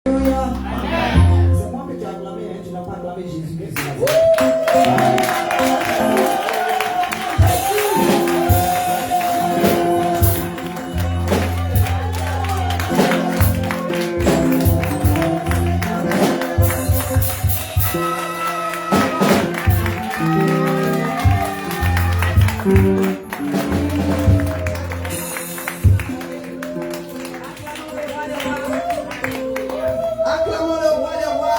Alléluia. C'est moi que tu as acclamé, hein? Tu n'as pas acclamé Jésus-Christ. Acclamons le roi des rois.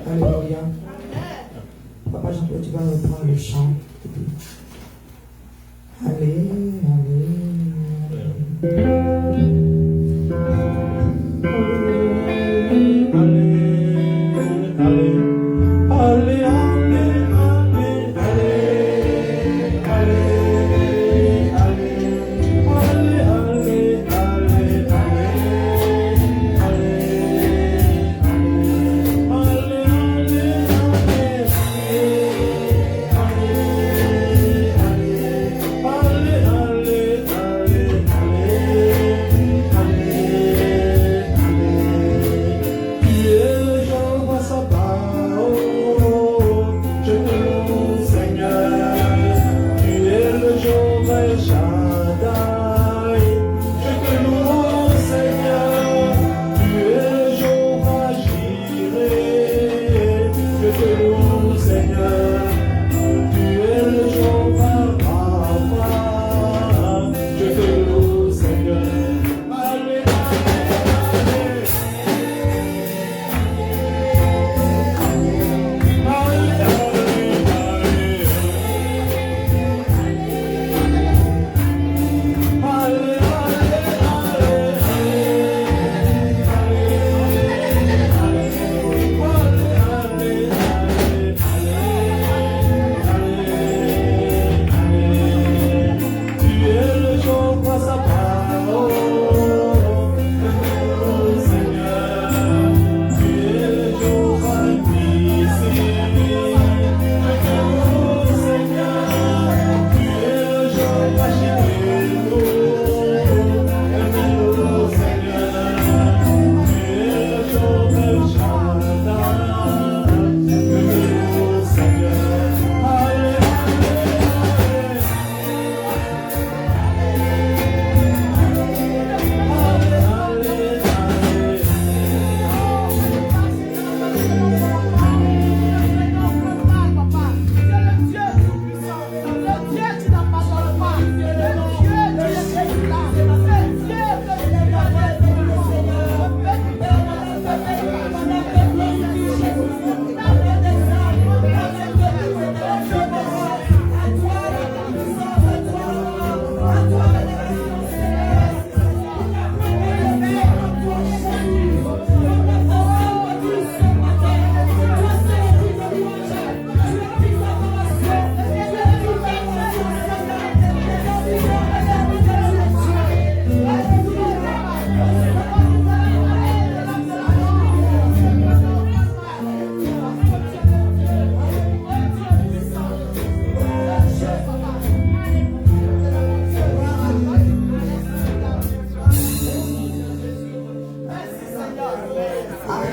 Alléluia. Papa Jean-Pierre, tu vas reprendre le chant. Allez,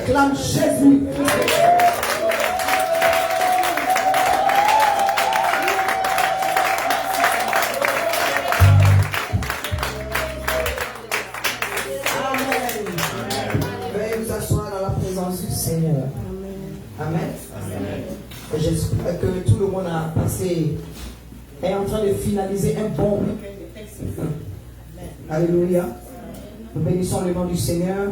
acclame Jésus. Veuillez vous asseoir dans la présence du Seigneur. Amen. Et j'espère que tout le monde a passé, est en train de finaliser un bon week-end. Alléluia. Nous bénissons le nom du Seigneur.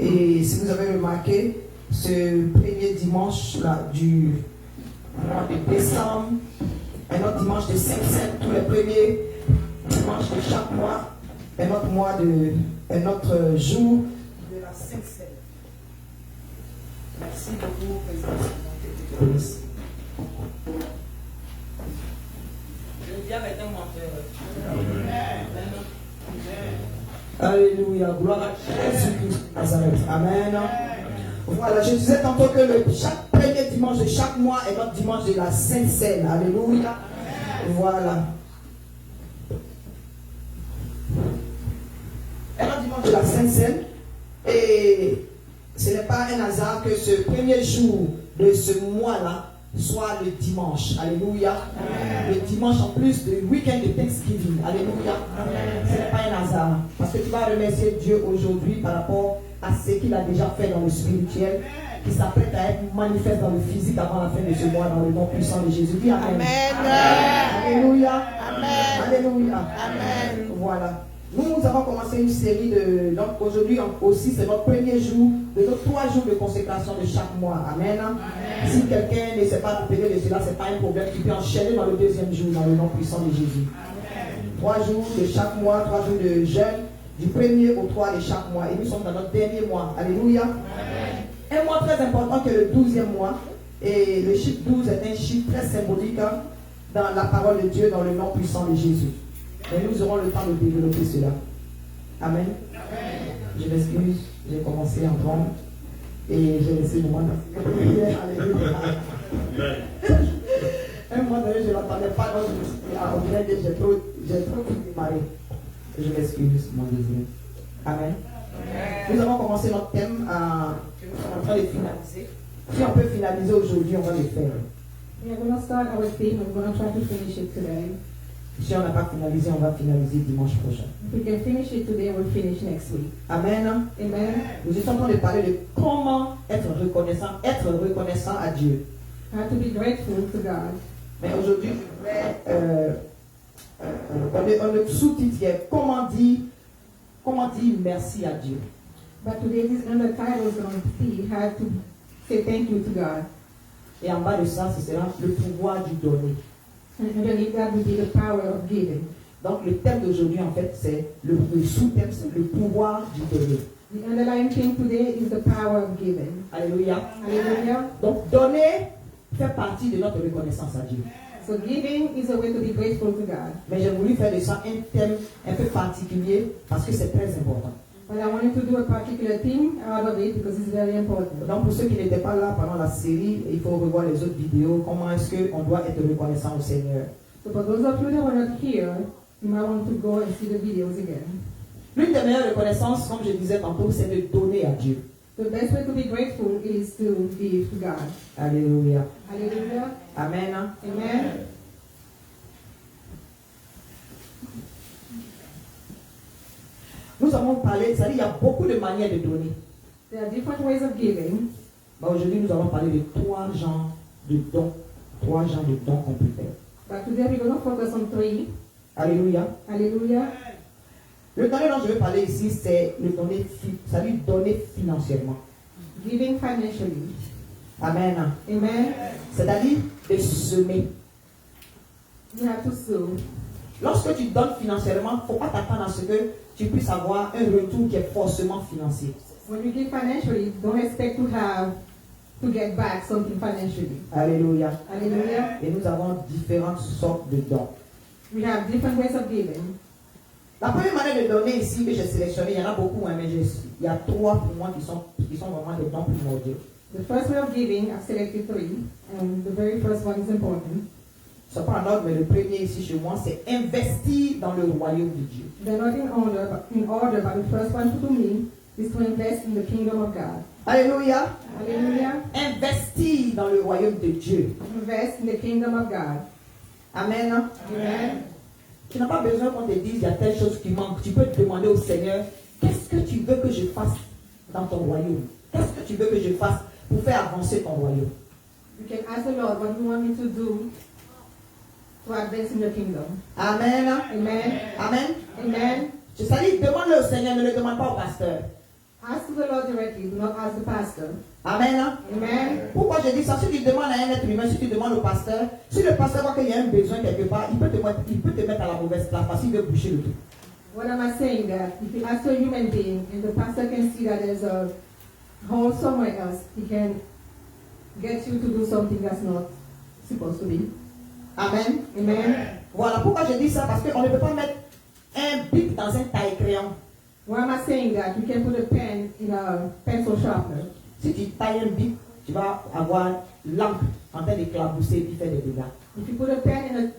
Et si vous avez remarqué, ce premier dimanche là, du mois de décembre, un autre dimanche de 5-7, tous les premiers dimanches de chaque mois, un autre jour de la 5-7. Merci beaucoup, Président. Je viens avec un menteur. Amen. Alléluia. Gloire à Jésus-Christ de Nazareth. Amen. Voilà, je disais tantôt que chaque premier dimanche de chaque mois est notre dimanche de la Sainte Seine. Alléluia. Voilà. Et notre dimanche de la Sainte Seine. Et ce n'est pas un hasard que ce premier jour de ce mois-là soit le dimanche. Alléluia. Amen. Le dimanche en plus du week-end de Thanksgiving. Alléluia. Amen. Ce n'est pas un hasard. Parce que tu vas remercier Dieu aujourd'hui par rapport à ce qu'il a déjà fait dans le spirituel, qui s'apprête à être manifeste dans le physique avant la fin de ce mois, dans le nom puissant de Jésus. Dis Amen. Amen. Alléluia. Amen. Alléluia. Amen. Voilà. Nous avons commencé une série de... Donc aujourd'hui aussi, c'est notre premier jour de nos 3 jours de consécration de chaque mois. Amen. Amen. Si quelqu'un ne s'est pas rappelé de cela, ce n'est pas un problème. Tu peux enchaîner dans le deuxième jour, dans le nom puissant de Jésus. Amen. 3 jours de chaque mois, 3 jours de jeûne, du 1er au 3 de chaque mois. Et nous sommes dans notre dernier mois. Alléluia. Amen. Un mois très important que le 12e mois. Et le chiffre 12 est un chiffre très symbolique dans la parole de Dieu, dans le nom puissant de Jésus. Et nous aurons le temps de développer cela. Amen. Amen. Je m'excuse, j'ai commencé en trompe et j'ai laissé le moment. Un mois donné, je ne l'attendais pas, donc je me suis dit, on dirait que j'ai trop démarré. Je m'excuse, mon Dieu. Amen. Amen. Nous avons commencé notre thème que nous sommes en train de finaliser. Si on peut finaliser aujourd'hui, on va le faire. We are going to start our theme. We're going to try to finish it today. Si on n'a pas finalisé, on va finaliser dimanche prochain. If we can finish it today, we'll finish next week. Amen. Amen. Nous sommes en train de parler de comment être reconnaissant à Dieu. How to be grateful to God. Mais aujourd'hui, je voudrais un sous-titre qui est comment dire merci à Dieu. But today, this another title is going to be how to say thank you to God. Et en bas de ça, ce sera le pouvoir du donner. And underneath that will be the power of giving. Donc le thème d'aujourd'hui, en fait, c'est le sous-thème, c'est le pouvoir du donner. The underlying theme today is the power of giving. Alléluia. Hallelujah. Donc donner fait partie de notre reconnaissance à Dieu. So giving is a way to be grateful to God. Mais j'ai voulu faire de ça un thème un peu particulier parce que c'est très important. But I wanted to do a particular theme out of it because it's very important. Donc pour ceux qui n'étaient pas là pendant la série, il faut revoir les autres vidéos. Comment est-ce qu'on doit être reconnaissant au Seigneur? So for those of you that were not here, you might want to go and see the videos again. L'une des meilleures reconnaissances, comme je disais tantôt, c'est de donner à Dieu. The best way to be grateful is to give to God. Alléluia. Hallelujah. Amen. Amen. Nous avons parlé, c'est-à-dire il y a beaucoup de manières de donner. There are different ways of giving. Mais aujourd'hui, nous allons parler de 3 genres de dons. 3 genres de dons qu'on peut faire. But today we're going to focus on 3. Alléluia. Hallelujah. Le donner dont je veux parler ici, c'est le donner, c'est-à-dire donner financièrement. Giving financially. Amen. Amen. C'est-à-dire de semer. You have to sow. Lorsque tu donnes financièrement, il ne faut pas t'attendre à ce que tu puisses avoir un retour qui est forcément financier. When you give financially, don't expect to get back something financially. Alléluia. Hallelujah. Et nous avons différentes sortes de dons. We have different ways of giving. La première manière de donner ici que j'ai sélectionné, il y en a beaucoup, mais il y a 3 pour moi qui sont vraiment des dons primordiaux. The first way of giving, I've selected 3, and the very first one is important. Ce n'est pas en ordre, mais le premier ici chez moi, c'est investir dans le royaume de Dieu. They're not in order, but the first one to me is to invest in the kingdom of God. Alléluia. Hallelujah. Investir dans le royaume de Dieu. Invest in the kingdom of God. Amen. Amen. Tu n'as pas besoin qu'on te dise il y a telle chose qui manque. Tu peux te demander au Seigneur, qu'est-ce que tu veux que je fasse dans ton royaume? Qu'est-ce que tu veux que je fasse pour faire avancer ton royaume? You can ask the Lord what you want me to do to advance in the kingdom. Amen. Amen. Amen. Amen. C'est-à-dire, demande-le au Seigneur, ne le demande pas au pasteur. Ask the Lord directly, do not ask the pastor. Amen. Amen. Pourquoi je dis ça? Si tu demandes à un être humain, si tu demandes au pasteur, si le pasteur voit qu'il y a un besoin quelque part, il peut te mettre à la mauvaise place parce qu'il veut boucher le tout. What am I saying? That if you ask a human being and the pastor can see that there's a hole somewhere else, he can get you to do something that's not supposed to be. Amen. Amen. Voilà pourquoi je dis ça, parce qu'on ne peut pas mettre un bic dans un taille-crayon. Why am I saying that? You can put a pen in a pencil sharpener. Si tu tailles un bic, tu vas avoir l'encre en train d'éclabousser et faire des dégâts. If you put a pen in a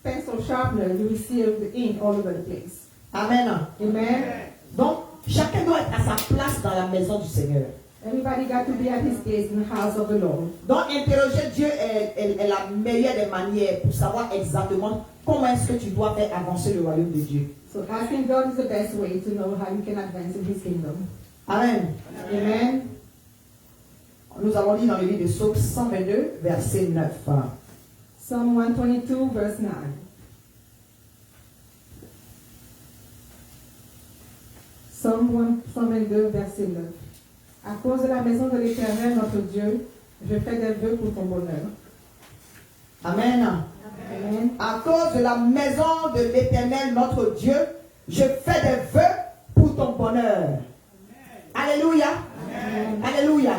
pencil sharpener, you will see the ink all over the place. Amen. Amen. Donc, chacun doit être à sa place dans la maison du Seigneur. Everybody got to be at his place in the house of the Lord. Donc, interroger Dieu est la meilleure des manières pour savoir exactement comment est-ce que tu dois faire avancer le royaume de Dieu. So asking God is the best way to know how you can advance in his kingdom. Amen. Amen. Nous allons lire dans le livre de Psaume 122, verset 9. Psalm 122, verse 9. Psalm 122, verset 9. À cause de la maison de l'Éternel, notre Dieu, je fais des vœux pour ton bonheur. Amen. Amen. À cause de la maison de l'Éternel, notre Dieu, je fais des vœux pour ton bonheur. Alléluia. Alléluia.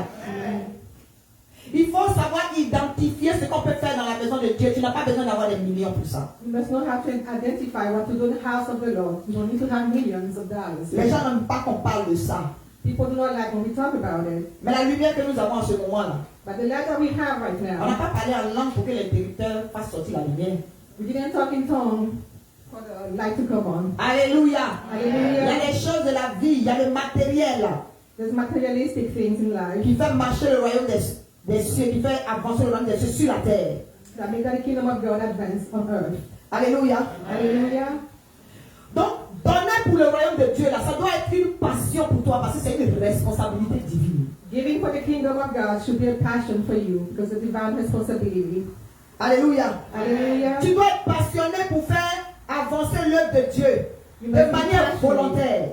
Il faut savoir identifier ce qu'on peut faire dans la maison de Dieu. Tu n'as pas besoin d'avoir des millions pour ça. You must know how to identify what to do in the house of the Lord. You don't need to have millions of dollars. Les gens n'aiment pas qu'on parle de ça. People do not like when we talk about it. Mais la lumière que nous avons en ce moment-là, But the light that we have right on n'a now, pas parlé en langue pour que l'interrupteur fasse sortir la lumière. we didn't talk in tongue for the light to come on. Alléluia. Il y Hallelujah. a les choses de la vie, il y a le matériel There's materialistic things in life qui fait marcher le royaume des cieux, qui fait avancer le royaume des cieux sur la terre. that make the kingdom of God advance on earth. Alléluia. Hallelujah. Donc, donner pour le royaume de Dieu, là, ça doit être une passion pour toi parce que c'est une responsabilité divine. Giving for the kingdom of God should be a passion for you because it's a divine responsibility. Alléluia. Hallelujah. Tu dois être passionné pour faire avancer l'œuvre de Dieu You de must be manière passionate volontaire.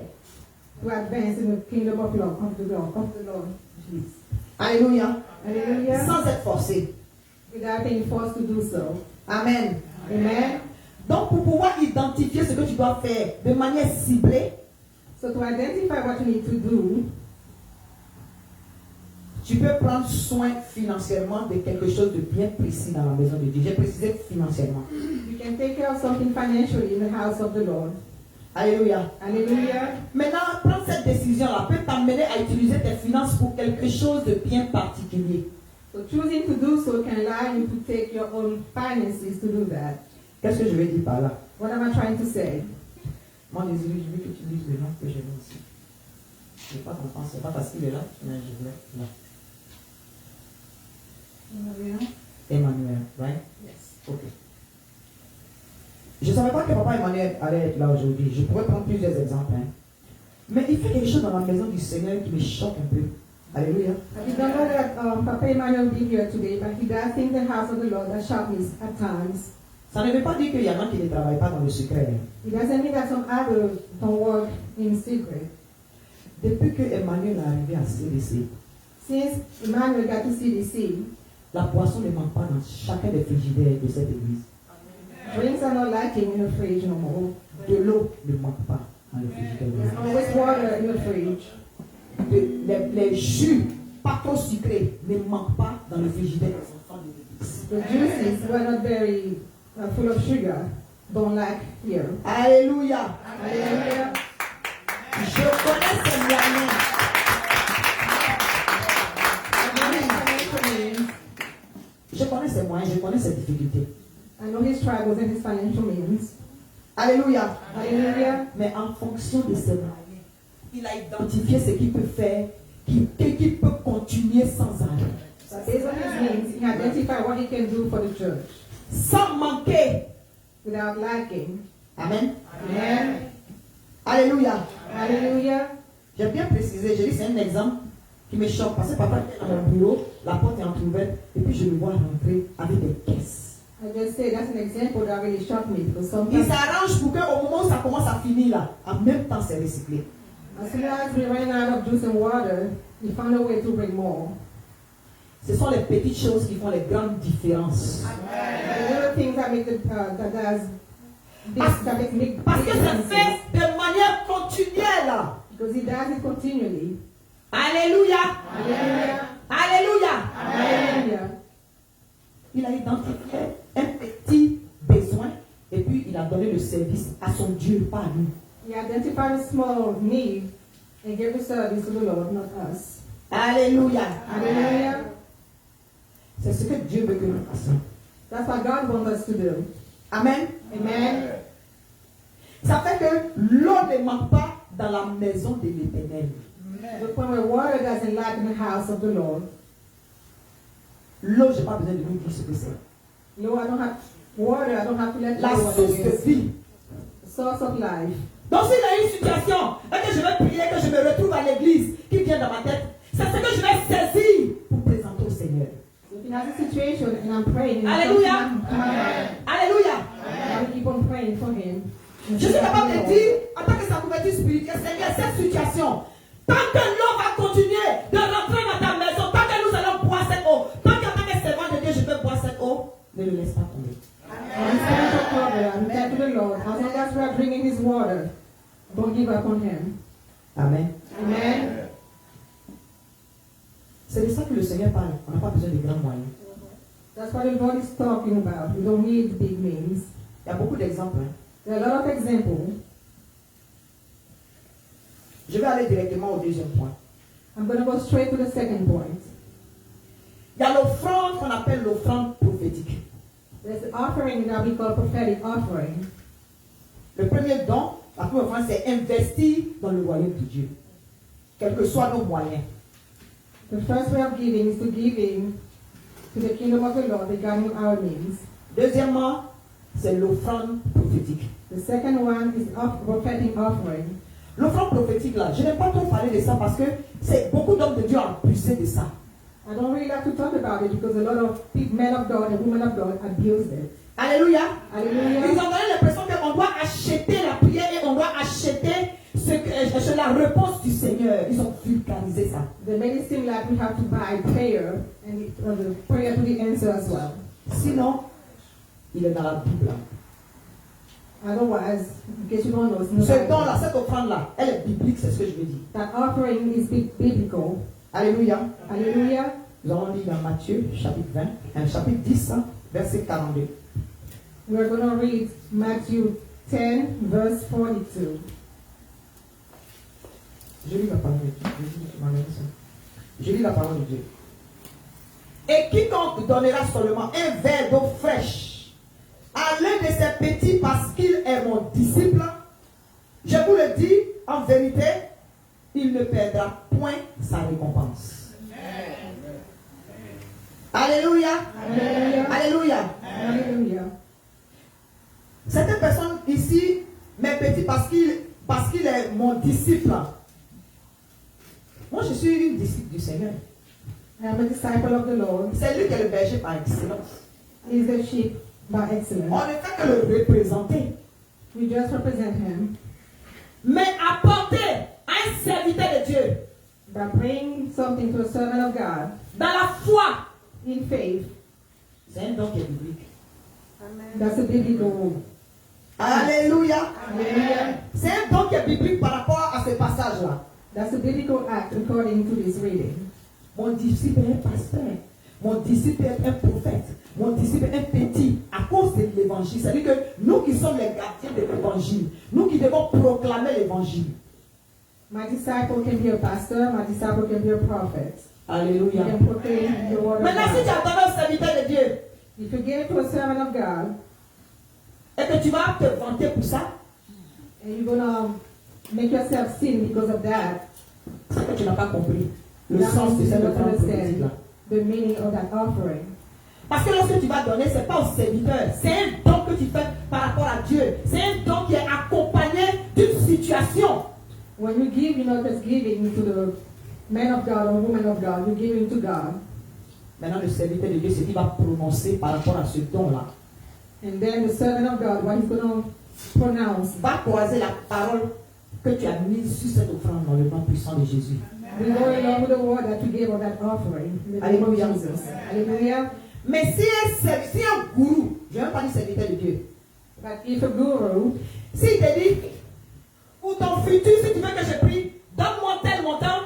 to advance in the kingdom of Lord, of the Lord. Jesus. Alléluia. Hallelujah. Sans être forcé. Without being forced to do so. Amen. Amen. Donc, pour pouvoir identifier ce que tu dois faire de manière ciblée, So to identify what you need to do, tu peux prendre soin financièrement de quelque chose de bien précis dans la maison de Dieu. J'ai précisé financièrement. you can take care of something financially in the house of the Lord. Alléluia. Hallelujah. Maintenant, prendre cette décision-là peut t'amener à utiliser tes finances pour quelque chose de bien particulier. So choosing to do so can allow you to take your own finances to do that. Qu'est-ce que je veux dire par là? What am I trying to say? Moi, désolé, je veux que tu lises le nom que j'ai mis ici. Je ne vais pas comprendre, c'est pas parce qu'il est là, mais je voulais. Là. Emmanuel, right? Yes. Ok. Je ne savais pas que papa Emmanuel allait être là aujourd'hui. Je pourrais prendre plusieurs exemples. Hein. Mais il fait quelque chose dans la maison du Seigneur qui me choque un peu. Alléluia. I don't know that Papa Emmanuel will be here today, but he does things in the house of the Lord that shock me at times. Ça ne veut pas dire qu'il y en a qui ne travaillent pas dans le secret. It doesn't mean that some others don't work in secret. Depuis que Emmanuel est arrivé à CDC, Since Emmanuel got to CDC, la poisson ne manque pas dans chacun des frigidaires de cette église. drinks are not lacking in the fridge no more. De l'eau ne manque pas dans le frigidaire de There's l'église. always water in the fridge. Les jus pas trop sucrés ne manquent pas dans le frigidaire des enfants de l'église. The juices were not very full of sugar. Don't lack here. Alléluia. Hallelujah. Je connais ces moyens. Je connais ces moyens, je connais ces difficultés. I know his struggles and his financial means. Alléluia. Hallelujah. Mais en fonction de ces moyens, il a identifié ce qu'il peut faire, qu'il peut continuer sans arrêt. But based on his means, he identified what he can do for the church Sans manquer. without lacking. Amen. Amen. Alléluia. Hallelujah. J'ai bien précisé, j'ai dit c'est un exemple qui me choque parce que papa est dans mon bureau, la porte est entrouverte et puis je le vois rentrer avec des caisses. I just say that's an example that really shocked me because Il sometimes s'arrange pour qu'au moment où ça commence à finir là, en même temps c'est recyclé. as soon as we ran out of juice and water, we found a way to bring more. Ce sont les petites choses qui font les grandes différences. The little things that make that make Parce que big c'est differences. fait de manière continuelle. Because he does it continually. Alléluia. Hallelujah. Alléluia. Hallelujah. Il a identifié un petit besoin et puis il a donné le service à son Dieu, pas à nous. He identified a small need and gave the service to the Lord, not us. Alléluia. Hallelujah. C'est ce que Dieu veut que nous fassions. That's what God wants us to do. Amen. Amen. Ça fait que l'eau ne manque pas dans la maison de l'Éternel. The point where water doesn't lack in the house of the Lord. L'eau, je n'ai pas besoin de vous dire ce que c'est. No, I don't have water. I don't have to let you La know what source it de is. vie. The source of life. Donc s'il y a une situation et que je vais prier, que je me retrouve à l'église qui vient dans ma tête, c'est ce que je vais saisir pour présenter au Seigneur. If you have a situation and I'm praying, Alléluia. and Alléluia. I will keep on praying for him. Je suis capable de dire, en tant que sa couverture spirituelle, Seigneur, cette situation, tant que l'eau va continuer de rentrer dans ta maison, tant que nous allons boire cette eau, tant qu'en tant que servant de Dieu, je peux boire cette eau, ne le laisse pas tomber. I'm spiritual cover. I'm thankful to the Lord. As long as we are drinking his water, don't give up on him. Amen. Amen. C'est de ça que le Seigneur parle. On n'a pas besoin de grands moyens. That's what the Lord is talking about. We don't need big means. Il y a beaucoup d'exemples. Hein. There are a lot of examples. Je vais aller directement au deuxième point. I'm going to go straight to the second point. Il y a l'offrande qu'on appelle l'offrande prophétique. There's the offering that we call prophetic offering. Le premier don, la première offrande, c'est investir dans le royaume de Dieu. Quels que soient nos moyens. The first way of giving is to give in to the kingdom of the Lord regarding our means. Deuxièmement, c'est l'offrande prophétique. The second one is prophetic offering. L'offrande prophétique, là, je n'ai pas trop parlé de ça parce que c'est beaucoup d'hommes de Dieu ont abusé de ça. I don't really like to talk about it because a lot of men of God and women of God abuse it. Alléluia. Hallelujah. Ils ont donné l'impression qu'on doit acheter la prière et on doit acheter la réponse du Seigneur. Ils ont vulgarisé ça. They made it seem like we have to buy prayer and the prayer to the answer as well. Sinon, il est dans la Bible. Otherwise, in case you don't know, it's in the Ce Bible. don-là, cette offrande-là, elle est biblique, c'est ce que je veux dire. That offering is biblical. Alléluia. Hallelujah. Nous allons lire dans Matthieu, chapitre 20, chapitre 10, verset 42. We're going to read Matthew 10, verse 42. Je lis la parole de Dieu. Je lis la parole de Dieu. Et quiconque donnera seulement un verre d'eau fraîche à l'un de ses petits parce qu'il est mon disciple, je vous le dis en vérité, il ne perdra point sa récompense. Alléluia. Hallelujah. Alléluia. Hallelujah. Certaines personnes ici, mes petits, parce qu'il est mon disciple. Moi, je suis une disciple du Seigneur. I am a disciple of the Lord. C'est lui qui est le berger par excellence. He is the sheep by On excellence. ne fait que le représenter. We just represent him. Mais apporter à un serviteur de Dieu, By bringing something to a servant of God dans la foi, in faith, c'est un don qui est biblique. that's a biblical. Alléluia. Hallelujah. C'est un don qui est biblique par rapport à ce passage-là. That's a biblical act according to this reading. Mon disciple est un pasteur. Mon disciple est un prophète. Mon disciple est un petit à cause de l'évangile. C'est-à-dire que nous qui sommes les gardiens de l'évangile, nous qui devons proclamer l'évangile. My disciple can be a pastor, my disciple can be a prophet. Alléluia. He can proclaim the word of Maintenant, si tu God. as donné au serviteur de Dieu If you give to a servant of God, et que tu vas te vanter pour ça, and you're gonna make yourself sin because of that, c'est que tu n'as pas compris le that sens de means you cette don't offrande prophétique-là. understand the meaning of that offering. Parce que lorsque tu vas donner, ce n'est pas au serviteur, c'est un don que tu fais par rapport à Dieu. C'est un don qui est accompagné d'une situation. When you give, you're not just giving to the man of God or woman of God, you're giving to God. Maintenant, le serviteur de Dieu, ce qu'il va prononcer par rapport à ce don-là, And then the servant of God, what he's going to pronounce, va croiser la parole que tu as mise sur cette offrande dans le nom puissant de Jésus. will go along with the word that you gave of that offering. In the name of Hallelujah. Jesus. Hallelujah. Mais si un gourou, je ne vais même pas dire serviteur de Dieu, But if a guru, s'il te dit, pour ton futur, si tu veux que je prie, donne-moi tel montant,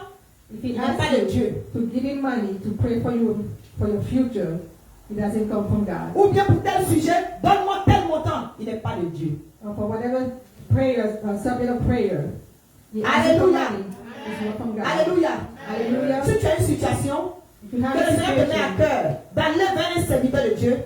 if il he n'est pas asks de you Dieu. to give him money to pray for you for your future, it doesn't come from God. Ou bien pour tel sujet, donne-moi tel montant, il n'est pas de Dieu. Or for whatever prayer, subject of prayer. The answer for Alléluia. money is not from God. Alléluia. Hallelujah. Si tu as une situation, If you que have le a Seigneur te met à situation, cœur d'aller vers un serviteur de Dieu,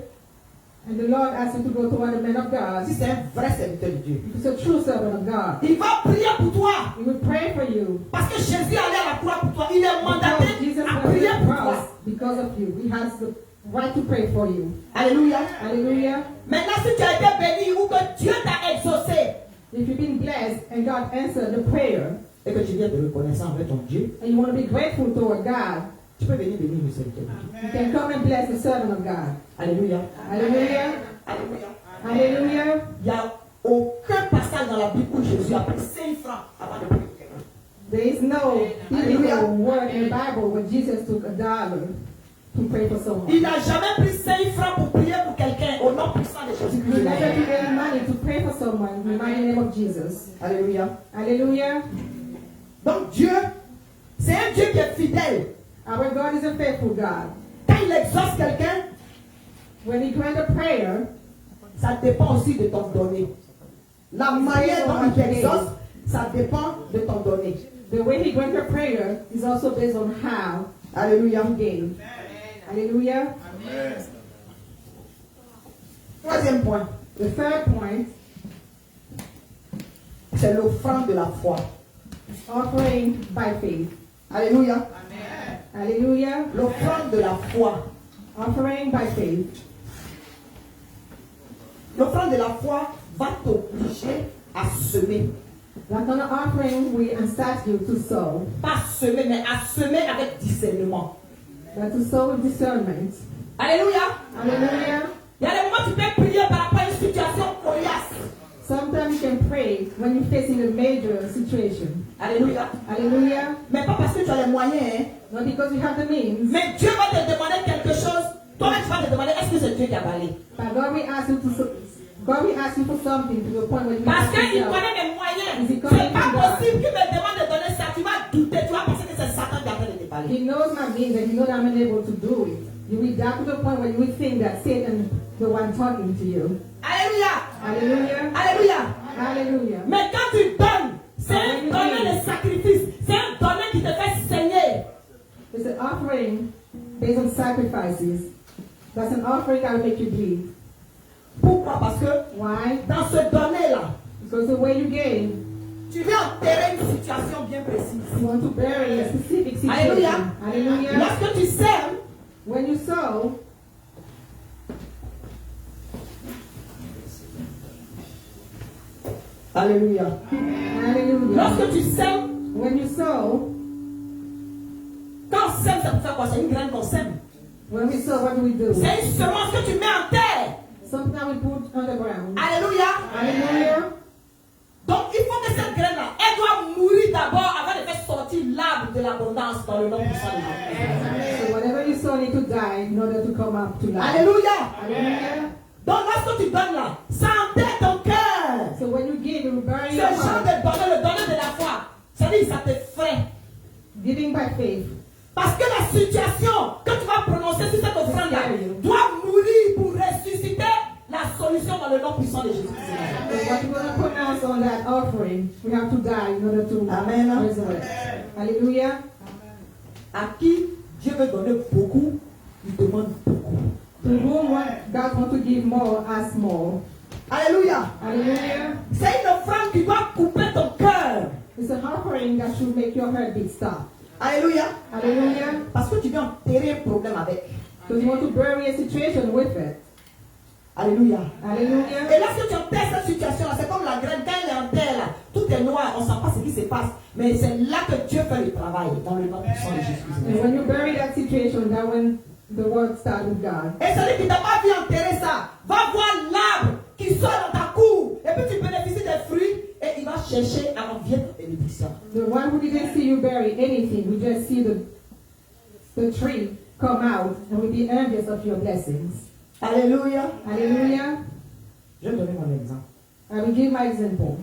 and the Lord asks you to go to one of the men of God, si c'est un vrai serviteur de Dieu, if it's a true servant of God, il va prier pour toi. he will pray for you. Parce que Jésus allait à la croix pour toi. Il est mandaté Because Jesus à went to prier the pour cross toi. because of you. He has the right to pray for you. Alléluia. Hallelujah. Maintenant, si tu as été béni ou que Dieu t'a exaucé If you've been blessed and God answered the prayer, et que tu viens de reconnaître envers ton Dieu, and you want to be grateful toward God, tu peux venir bénir le serviteur de Dieu. you can come and bless the servant of God. Alléluia. Hallelujah. Alléluia. Hallelujah. Il n'y a aucun passage dans la Bible où Jésus a pris 5 francs avant de prier pour quelqu'un. There is no Hallelujah. biblical word in the Bible where Jesus took $1 to pray for someone. Il n'a jamais pris 5 francs pour prier pour quelqu'un au nom puissant de He Jésus-Christ. never took any money to pray for someone in the mighty name of Jesus. Alléluia. Hallelujah. Donc Dieu, c'est un Dieu qui est fidèle. Our God is a faithful God. Quand il exauce quelqu'un, When He grants a prayer, ça dépend aussi de ton donné. La manière dont il t'exauce, ça dépend de ton donné. the way He grants a prayer is also based on how Alléluia. you gave. Hallelujah. Troisième point, The third point, c'est l'offrande de la foi. offering by faith. Alléluia. Hallelujah. L'offrande de la foi. Offering by faith. L'offrande de la foi va t'obliger à semer. That kind of offering we incite you to sow. Pas semer, mais à semer avec discernement. But to sow with discernment. Alléluia. Hallelujah. Il y a des moments où tu peux prier par rapport à une situation coriace. Sometimes you can pray when you're facing a major situation. Alléluia. Hallelujah. Mais pas parce que tu as les moyens, hein. Not because you have the means. Mais Dieu va te demander quelque chose. Toi-même, tu vas te demander, est-ce que c'est Dieu qui a parlé? But God will ask you to God will ask you for something to the point where you Parce have qu'il to connaît mes moyens. Is it C'est coming pas from God? possible qu'il me demande de donner ça. Tu vas douter, tu vas penser que c'est Satan qui est en train de te parler. He knows my means and he knows I'm unable to do it. You will down to the point where you will think that Satan the one talking to you. Alléluia. Hallelujah. Alléluia. Hallelujah. Mais quand tu donnes, c'est un donner de sacrifice. C'est un donner qui te fait saigner. It's an offering based on sacrifices. That's an offering that will make you bleed. Pourquoi? Parce que Why? dans ce donner-là, Because the way you gave, tu viens enterrer une situation bien précise. you want to bury a specific situation. Alléluia. Hallelujah. Lorsque tu sèmes, When you sow, Alléluia. hallelujah. Lorsque tu sèmes, When you sow, quand on sème, ça peut faire quoi? C'est une graine qu'on sème. when we sow, what do we do? C'est une semence que tu mets en terre. Sometimes we put underground. Alléluia. Hallelujah. Donc il faut que cette graine-là, elle doit mourir d'abord avant de faire sortir l'arbre de l'abondance dans le nom puissant de Jésus. So whatever you sow need to die in order to come up to life. Alléluia. Hallelujah. Donc lorsque tu donnes là, ça enterre ton cœur. So when you give, you bury Ce your genre heart. de donner, le donner de la foi, c'est-à-dire ça te freine. Giving by faith. Parce que la situation que tu vas prononcer sur cette offrande-là doit mourir pour ressusciter la solution dans le nom puissant de Jésus. So what you're going to pronounce on that offering, we have to die in order to Amen. resurrect. Hallelujah. À qui Dieu veut donner beaucoup, il demande beaucoup. To whom God wants to give more, ask more. Alléluia. Hallelujah. C'est une offrande qui doit couper ton cœur. It's an offering that should make your heartbeat stop. Alléluia. Hallelujah. Parce que tu viens enterrer un problème avec. Because you want to bury a situation with it. Alléluia. Hallelujah. Et lorsque tu enterres cette situation-là, c'est comme la graine, quand elle est en terre là, tout est noir, on ne sait pas ce qui se passe. Mais c'est là que Dieu fait le travail, dans le nom puissant de And Jésus. when you bury that situation, that when the work starts with God. Et celui qui t'a pas vu enterrer ça, va voir l'arbre qui sort dans ta cour, et puis tu bénéficies des fruits, et il va chercher à envier ta bénédiction. The one who didn't see you bury anything, we just see the tree come out and will be envious of your blessings. Alléluia. Hallelujah. Je vais donner mon exemple. I will give my example.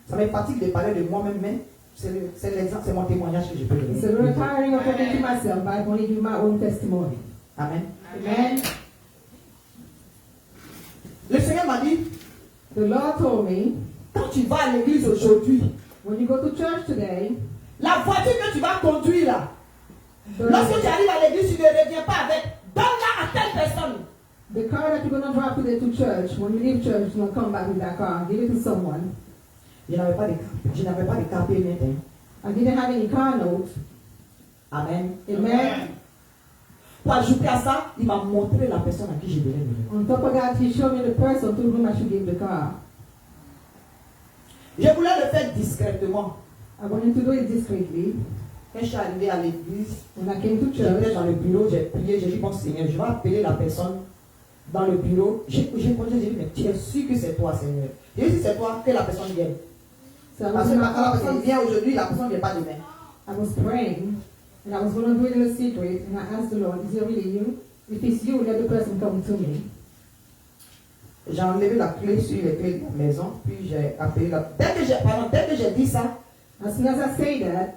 Ça me fatigue de parler de moi-même, mais c'est l'exemple, c'est mon témoignage que je peux It's donner. a little tiring of talking to myself, but I can only give my own testimony. Amen. Amen. Le Seigneur m'a dit, The Lord told me, Quand tu vas à l'église aujourd'hui, when you go to church today, la voiture que tu vas conduire là, lorsque tu arrives à l'église, tu ne reviens pas avec. Donne-la à telle personne. the car that you're going to drive today to church, when you leave church, you're going to come back with that car. Give it to someone. Je n'avais pas de carte net. Hein. I didn't have any car notes. Amen. Amen. Pour ajouter à ça, il m'a montré la personne à qui je devais donner. On top of that, he showed me the person to whom I should give the car. Je voulais le faire discrètement. I wanted to do it discreetly. Quand je suis arrivé à l'église, When I came to j'étais church, dans le bureau, j'ai prié, j'ai dit, bon Seigneur, je vais appeler la personne dans le bureau. J'ai dit, mais tu es sûr que c'est toi, Seigneur. J'ai dit, si c'est toi, que la personne vienne. so I Parce was, que in quand la personne my, vient aujourd'hui, la personne ne vient pas demain. I was praying, and I was going to do it in a secret, and I asked the Lord, is it really you? If it's you, let the person come to me. J'ai enlevé la clé sur les clés de la maison, puis j'ai appelé la... Dès que j'ai dit ça, As soon as I say that,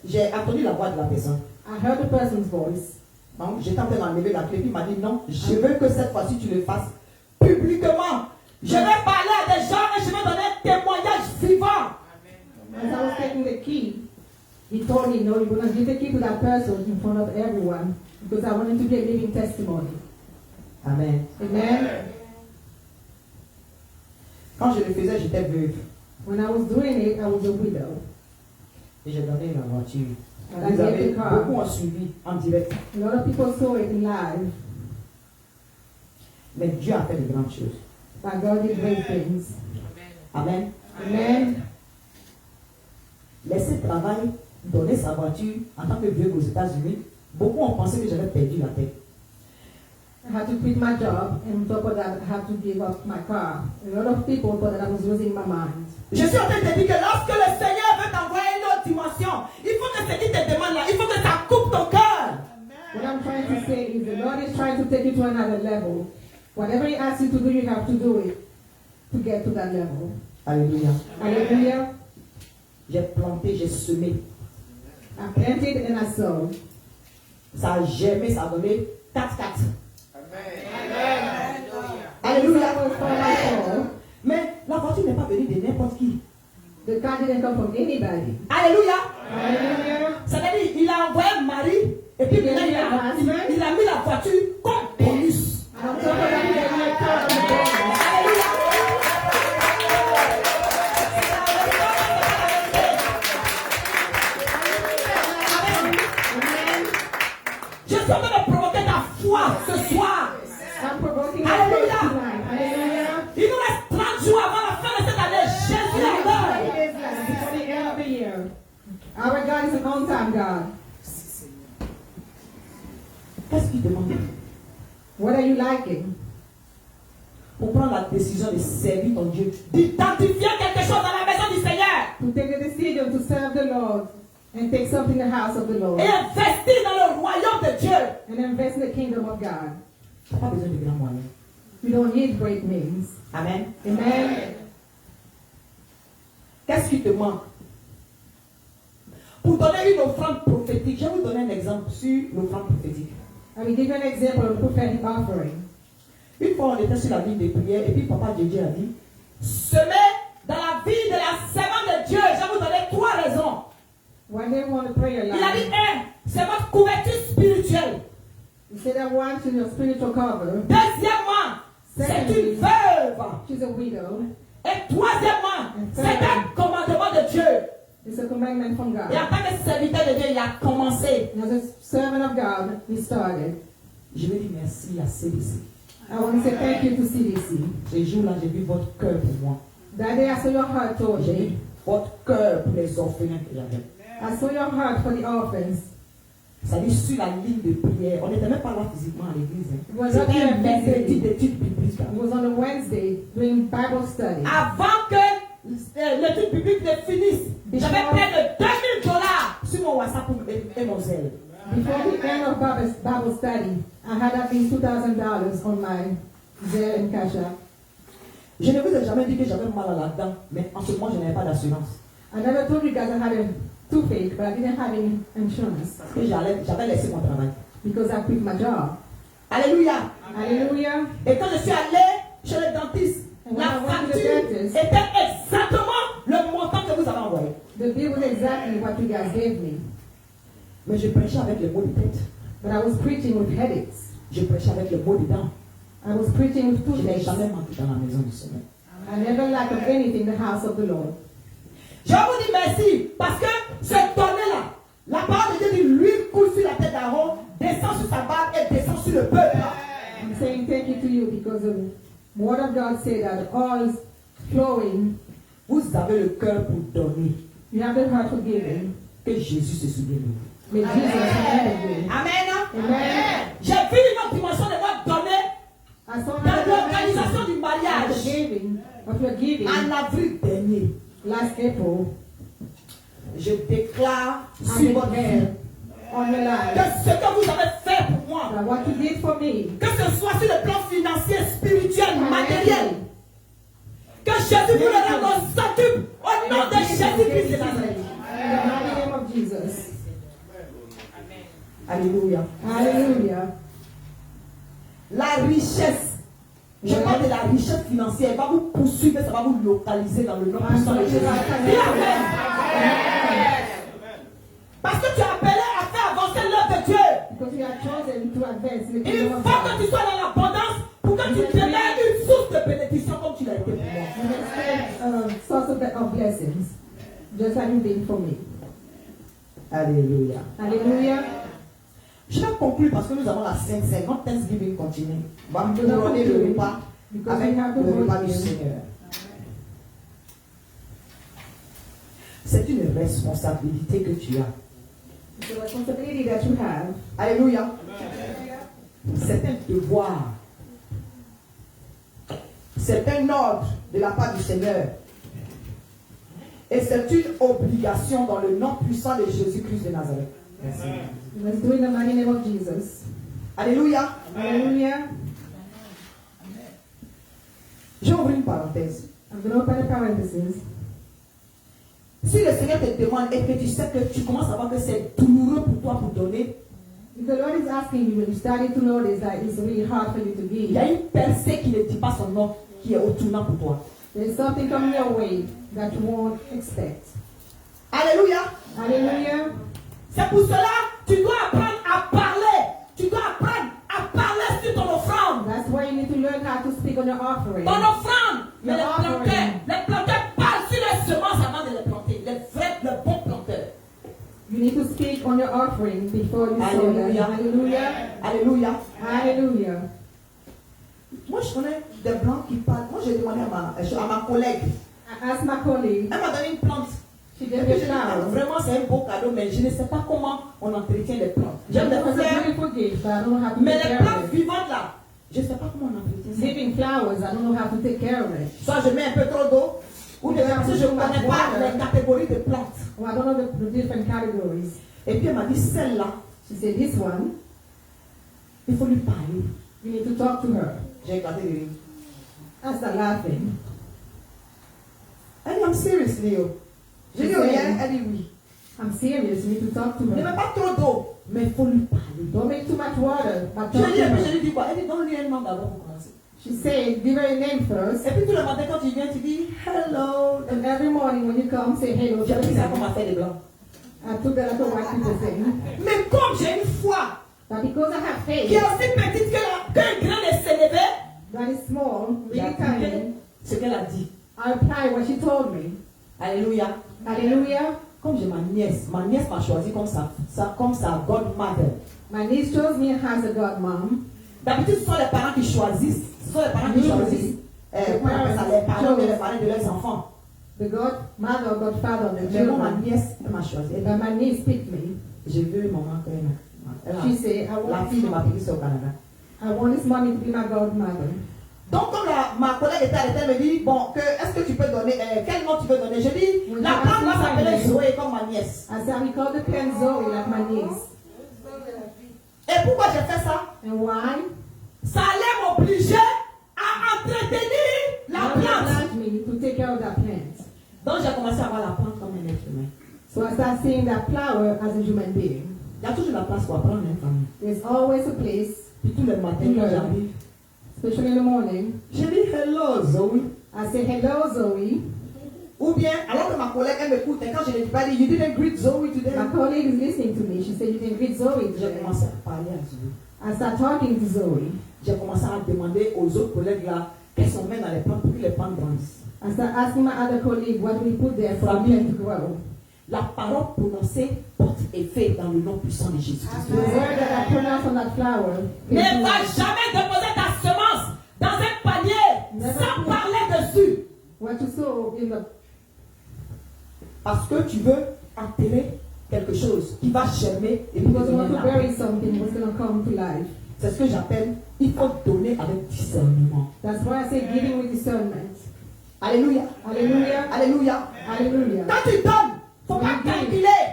j'ai entendu la voix de la personne. I heard the person's voice. Donc, j'étais en train d'enlever la clé, puis il m'a dit, non, je veux que cette fois-ci tu le fasses publiquement. Je vais parler à des gens et je vais donner un témoignage vivant. As I was taking the key, he told me, no, you're going to give the key to that person in front of everyone, because I wanted to be a living testimony. Amen. Amen. Quand je le faisais, j'étais veuve. When I was doing it, I was a widow. Et j'ai donné la voiture. And I Vous gave avez the car. beaucoup ont suivi en direct. A lot of people saw it in live, Mais Dieu a fait de grandes choses. but God did great things. Amen. Amen. Laisser travail, donner sa voiture en tant que veuve aux États-Unis, beaucoup ont pensé que j'avais perdu la tête. I had to quit my job, and on top of that, I had to give up my car. A lot of people thought that I was losing my mind. Je suis en train de te dire que lorsque le Seigneur veut t'envoyer une autre dimension, il faut que ce qu'il te demande là, il faut que ça coupe ton cœur. What I'm trying to say is the Lord is trying to take you to another level. Whatever He asks you to do, you have to do it to get to that level. Alléluia. Hallelujah. J'ai planté, j'ai semé. I planted and I sowed. Ça a germé, ça a donné 4-4. Alléluia. Mais la voiture n'est pas venue de n'importe qui. The car didn't come from anybody. Alléluia. Hallelujah. C'est-à-dire, il a envoyé un mari et puis maintenant il a mis la voiture comme bonus. And on top of that, he gave me a car on the bonus. Alléluia. Je suis en train de provoquer ta foi ce soir. I'm provoking your Hallelujah. faith tonight. Hallelujah. Il nous reste 30 jours avant la fin de cette année. Jésus est l'heure. It is last before the end of the year. Our God is an on-time God. Qu'est-ce qu'il demande? What are you liking? Pour prendre la décision de servir ton Dieu, d'identifier quelque chose dans la maison du Seigneur To take a decision to serve the Lord and take something in the house of the Lord et investir dans le royaume de Dieu. and invest in the kingdom of God. Tu n'as pas besoin de grands moyens. You don't need great means. Amen. Amen. Qu'est-ce qui te manque? Pour donner une offrande prophétique, je vais vous donner un exemple sur l'offrande prophétique. I will give you an example of prophetic offering. Une fois, on était sur la ligne de prière et puis Papa Dieu a dit, semez dans la vie de la servante de Dieu. Je vais vous donner 3 raisons. One day we want to pray a Il a dit, lot. c'est votre couverture spirituelle. You say that one to your spiritual cover. Deuxièmement, c'est une veuve. She's a widow. Et troisièmement, c'est un commandement de Dieu. It's a commandment from God. Et en tant que serviteur de Dieu, il a commencé. And as a servant of God, we started. Je vais dire merci à CDC. I want to say thank you to CDC. Ce jour-là, j'ai vu votre cœur pour moi. That day I saw your heart toward J'ai me. vu votre cœur pour les orphelins que j'avais. I saw your heart for the orphans. Ça dit sur la ligne de prière. On n'était même pas là physiquement à l'église. Was C'était not un there mercredi physically. d'études bibliques. It was on a Wednesday doing Bible study. Avant que l'étude biblique ne finisse, j'avais près de $2000 sur mon WhatsApp et mon zèle. Before the end of Bible study, I had at least $2,000 on my Zelle and Cash App. Je ne vous ai jamais dit que j'avais mal à la dent, mais en ce moment, je n'avais pas d'assurance. I never told you guys I had a toothache, but I didn't have any insurance Parce que j'avais laissé mon travail. because I quit my job. Alléluia. Hallelujah. Et quand je suis allé chez le dentiste, And when la I went to the facture dentist, était exactement vous avez envoyé. The bill was exactly what you guys gave me. Mais je prêchais avec les mots de tête. But I was preaching with headaches. Je prêchais avec les mots dedans. I was preaching with Je n'ai toothaches. jamais manqué dans la maison du Seigneur. I never lack of anything in the house of the Lord. Je vous dis merci parce que cette donnée-là, la parole de Dieu dit l'huile coule sur la tête d'Aaron, descend sur sa barbe et descend sur le peuple. I'm saying thank you to you because the word of God said that all is flowing. Vous avez le cœur pour donner. You have the heart for giving. Que Jésus se souvienne de vous. May Jesus remember you. Amen. Amen. J'ai vu une autre dimension de votre donnée I saw dans l'organisation du the mariage giving of your giving en avril dernier. last April. Je déclare I sur votre vie declare on your que life ce que vous avez fait pour moi, that what you did for me, que ce soit sur le plan financier, spirituel, matériel, que Jésus vous le rende au centuple au nom de Jésus-Christ de Nazareth. in the mighty name of Jesus. Alléluia. Hallelujah. La richesse, je parle de la richesse financière, elle va vous poursuivre, ça va vous localiser dans le nom puissant de Jésus. Dis Amen. Parce que tu es appelé à faire avancer l'œuvre de Dieu. Because you are chosen to advance in the Il kingdom of faut God. que tu sois dans l'abondance pour que tu demeures une source de bénédiction comme tu l'as été pour moi. And expect a source of blessings, just like you've been for me. Alléluia. Hallelujah. Je vais conclure parce que nous avons la Sainte Seine. Notre Thanksgiving continue. On va couronner le repas avec le repas du Seigneur. C'est une responsabilité que tu as. It's a responsibility that you have. Alléluia. C'est un devoir. C'est un ordre de la part du Seigneur. Et c'est une obligation dans le nom puissant de Jésus-Christ de Nazareth. Merci. Let's do it in the mighty name of Jesus. Alléluia. Hallelujah. Je vais ouvrir une parenthèse. I'm going to open a parenthesis. Si le Seigneur te demande et que tu sais que tu commences à voir que c'est douloureux pour toi pour donner, If the Lord is asking you, when you started to notice that it's really hard for you to il y a give, une percée qui ne dit pas son nom qui est au tournant pour toi. there's something coming your way that you won't expect. Alléluia. Hallelujah. C'est pour cela que tu dois apprendre à parler. Tu dois apprendre à parler sur ton offrande. That's why you need to learn how to speak on your offering. Ton offrande. Mais Your les planteurs parlent sur les semences avant de les planter. Le bon planteur. You need to speak on your offering before you sow that. Hallelujah. Hallelujah. Alléluia. Hallelujah. Moi, je connais des blancs qui parlent. Moi, j'ai demandé à ma collègue. I asked my colleague, Elle m'a donné une plante. she Et gave puis, me je dis, flowers. vraiment, c'est un beau cadeau, mais je ne sais pas comment on entretient les plantes. J'aime It les was a fleurs, beautiful gift, but I don't know how to mais take les care plantes of it. vivantes là, je ne sais pas comment on entretient ça. Living flowers, I don't know how to take care of it. Soit je mets un peu trop d'eau, ou bien parce que je ne connais pas les catégories de plantes. Well, I don't know the different categories. Et puis elle m'a dit, celle-là, She said, this one, il faut lui parler. you need to talk to her. J'ai éclaté de rire. I started laughing. Elle dit, I'm serious, Léo. J'ai dit, rien, elle dit oui. I'm serious, you need to talk to Ne mets her. pas trop d'eau, mais il faut lui parler. Don't make too much water, but Je talk lui to ai dit, je her. lui dis quoi? Elle dit, donne-lui un nom d'abord pour commencer. She said, give her a name first. Et puis tout le matin, quand tu viens, tu dis, hello. And every morning when you come, say hello to J'ai pris ça her. comme affaire des blancs. I took that like a white people thing. Mais comme j'ai une foi But because I have qui est faith aussi petite qu'un grain de sénévé, that is small, j'ai really appliqué tiny, ce qu'elle a dit. I apply what she told me. Alléluia. Hallelujah. Comme j'ai ma nièce m'a choisi comme sa godmother. My niece chose me as a godmom. D'habitude, ce sont les parents qui choisissent. Ce sont les parents qui choisissent. Comment on appelle ça, les parents et les parents de leurs enfants. The godmother or godfather of the Mais moi, ma children. nièce, elle m'a choisi. Elle But my niece picked me. J'ai vu maman quand She said, la fille de ma petite soeur au Canada. I want this mommy to be my godmother. Donc, comme ma collègue était arrêtée, elle me dit, bon, est-ce que tu peux donner, quel nom tu veux donner? Je dis, Oui, la je femme va vais s'appeler appeler Zoé comme ma nièce. I said, we call the plant Zoe like my niece. Et pourquoi j'ai fait ça? And why? Ça allait m'obliger à entretenir la God plante. allowed me to take care of that plant. Donc, j'ai commencé à voir la plante comme un être humain. So I started seeing that flower as a human being. Il y a toujours la place pour apprendre une famille. There's always a place, Puis tous les matins, quand j'arrive, especially in the morning. je dis hello Zoé. I say, hello, Zoe. Ou bien, alors que ma collègue, elle m'écoute, et quand je ne dis pas, you didn't greet Zoe today. My colleague is listening to me. She said, you didn't greet Zoe J'ai today. commencé à parler à Zoe. I started talking to Zoe. J'ai commencé à demander aux autres collègues là, qu'est-ce qu'on met dans les plantes pour que les plantes grandissent. I started asking my other colleague what we put there for the plant to grow. La parole prononcée porte effet dans le nom puissant de Jésus-Christ. The word that I pronounced on that flower. Ne va jamais déposer ta semence dans un panier sans parler dessus. What you sow in the. Parce que tu veux enterrer quelque chose qui va germer et puis Because you want devenir to l'arbre. bury something what's going to come to life. C'est ce que j'appelle, il faut donner avec discernement. That's why I say giving with discernment. Alléluia. Hallelujah. Alléluia. Hallelujah. Quand tu donnes, il ne faut pas calculer.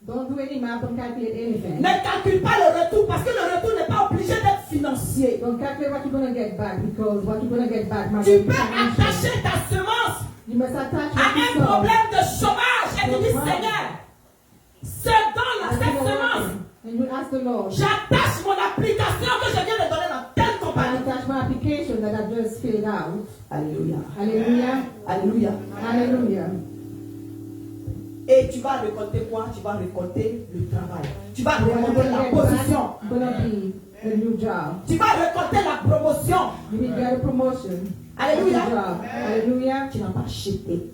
Don't do any math, don't calculate anything. Ne calcule pas le retour parce que le retour n'est pas obligé d'être financier. Don't calculate what you're going to get back because what you're going to get back might Tu be peux financial. attacher ta semence You must attach à what you un sow. problème de chômage et tu dis Seigneur, ce don-là, cette semence, And you ask the Lord. j'attache mon application que je viens de donner dans telle I compagnie. attach my application that I just filled out. Alléluia. Hallelujah. Alléluia. Hallelujah. Et tu vas récolter quoi? Tu vas récolter le travail. Tu vas What you're récolter la position. going to be a new job. Tu vas récolter la promotion. You will get a promotion. Alléluia. New job. Hallelujah. Tu n'as pas acheté.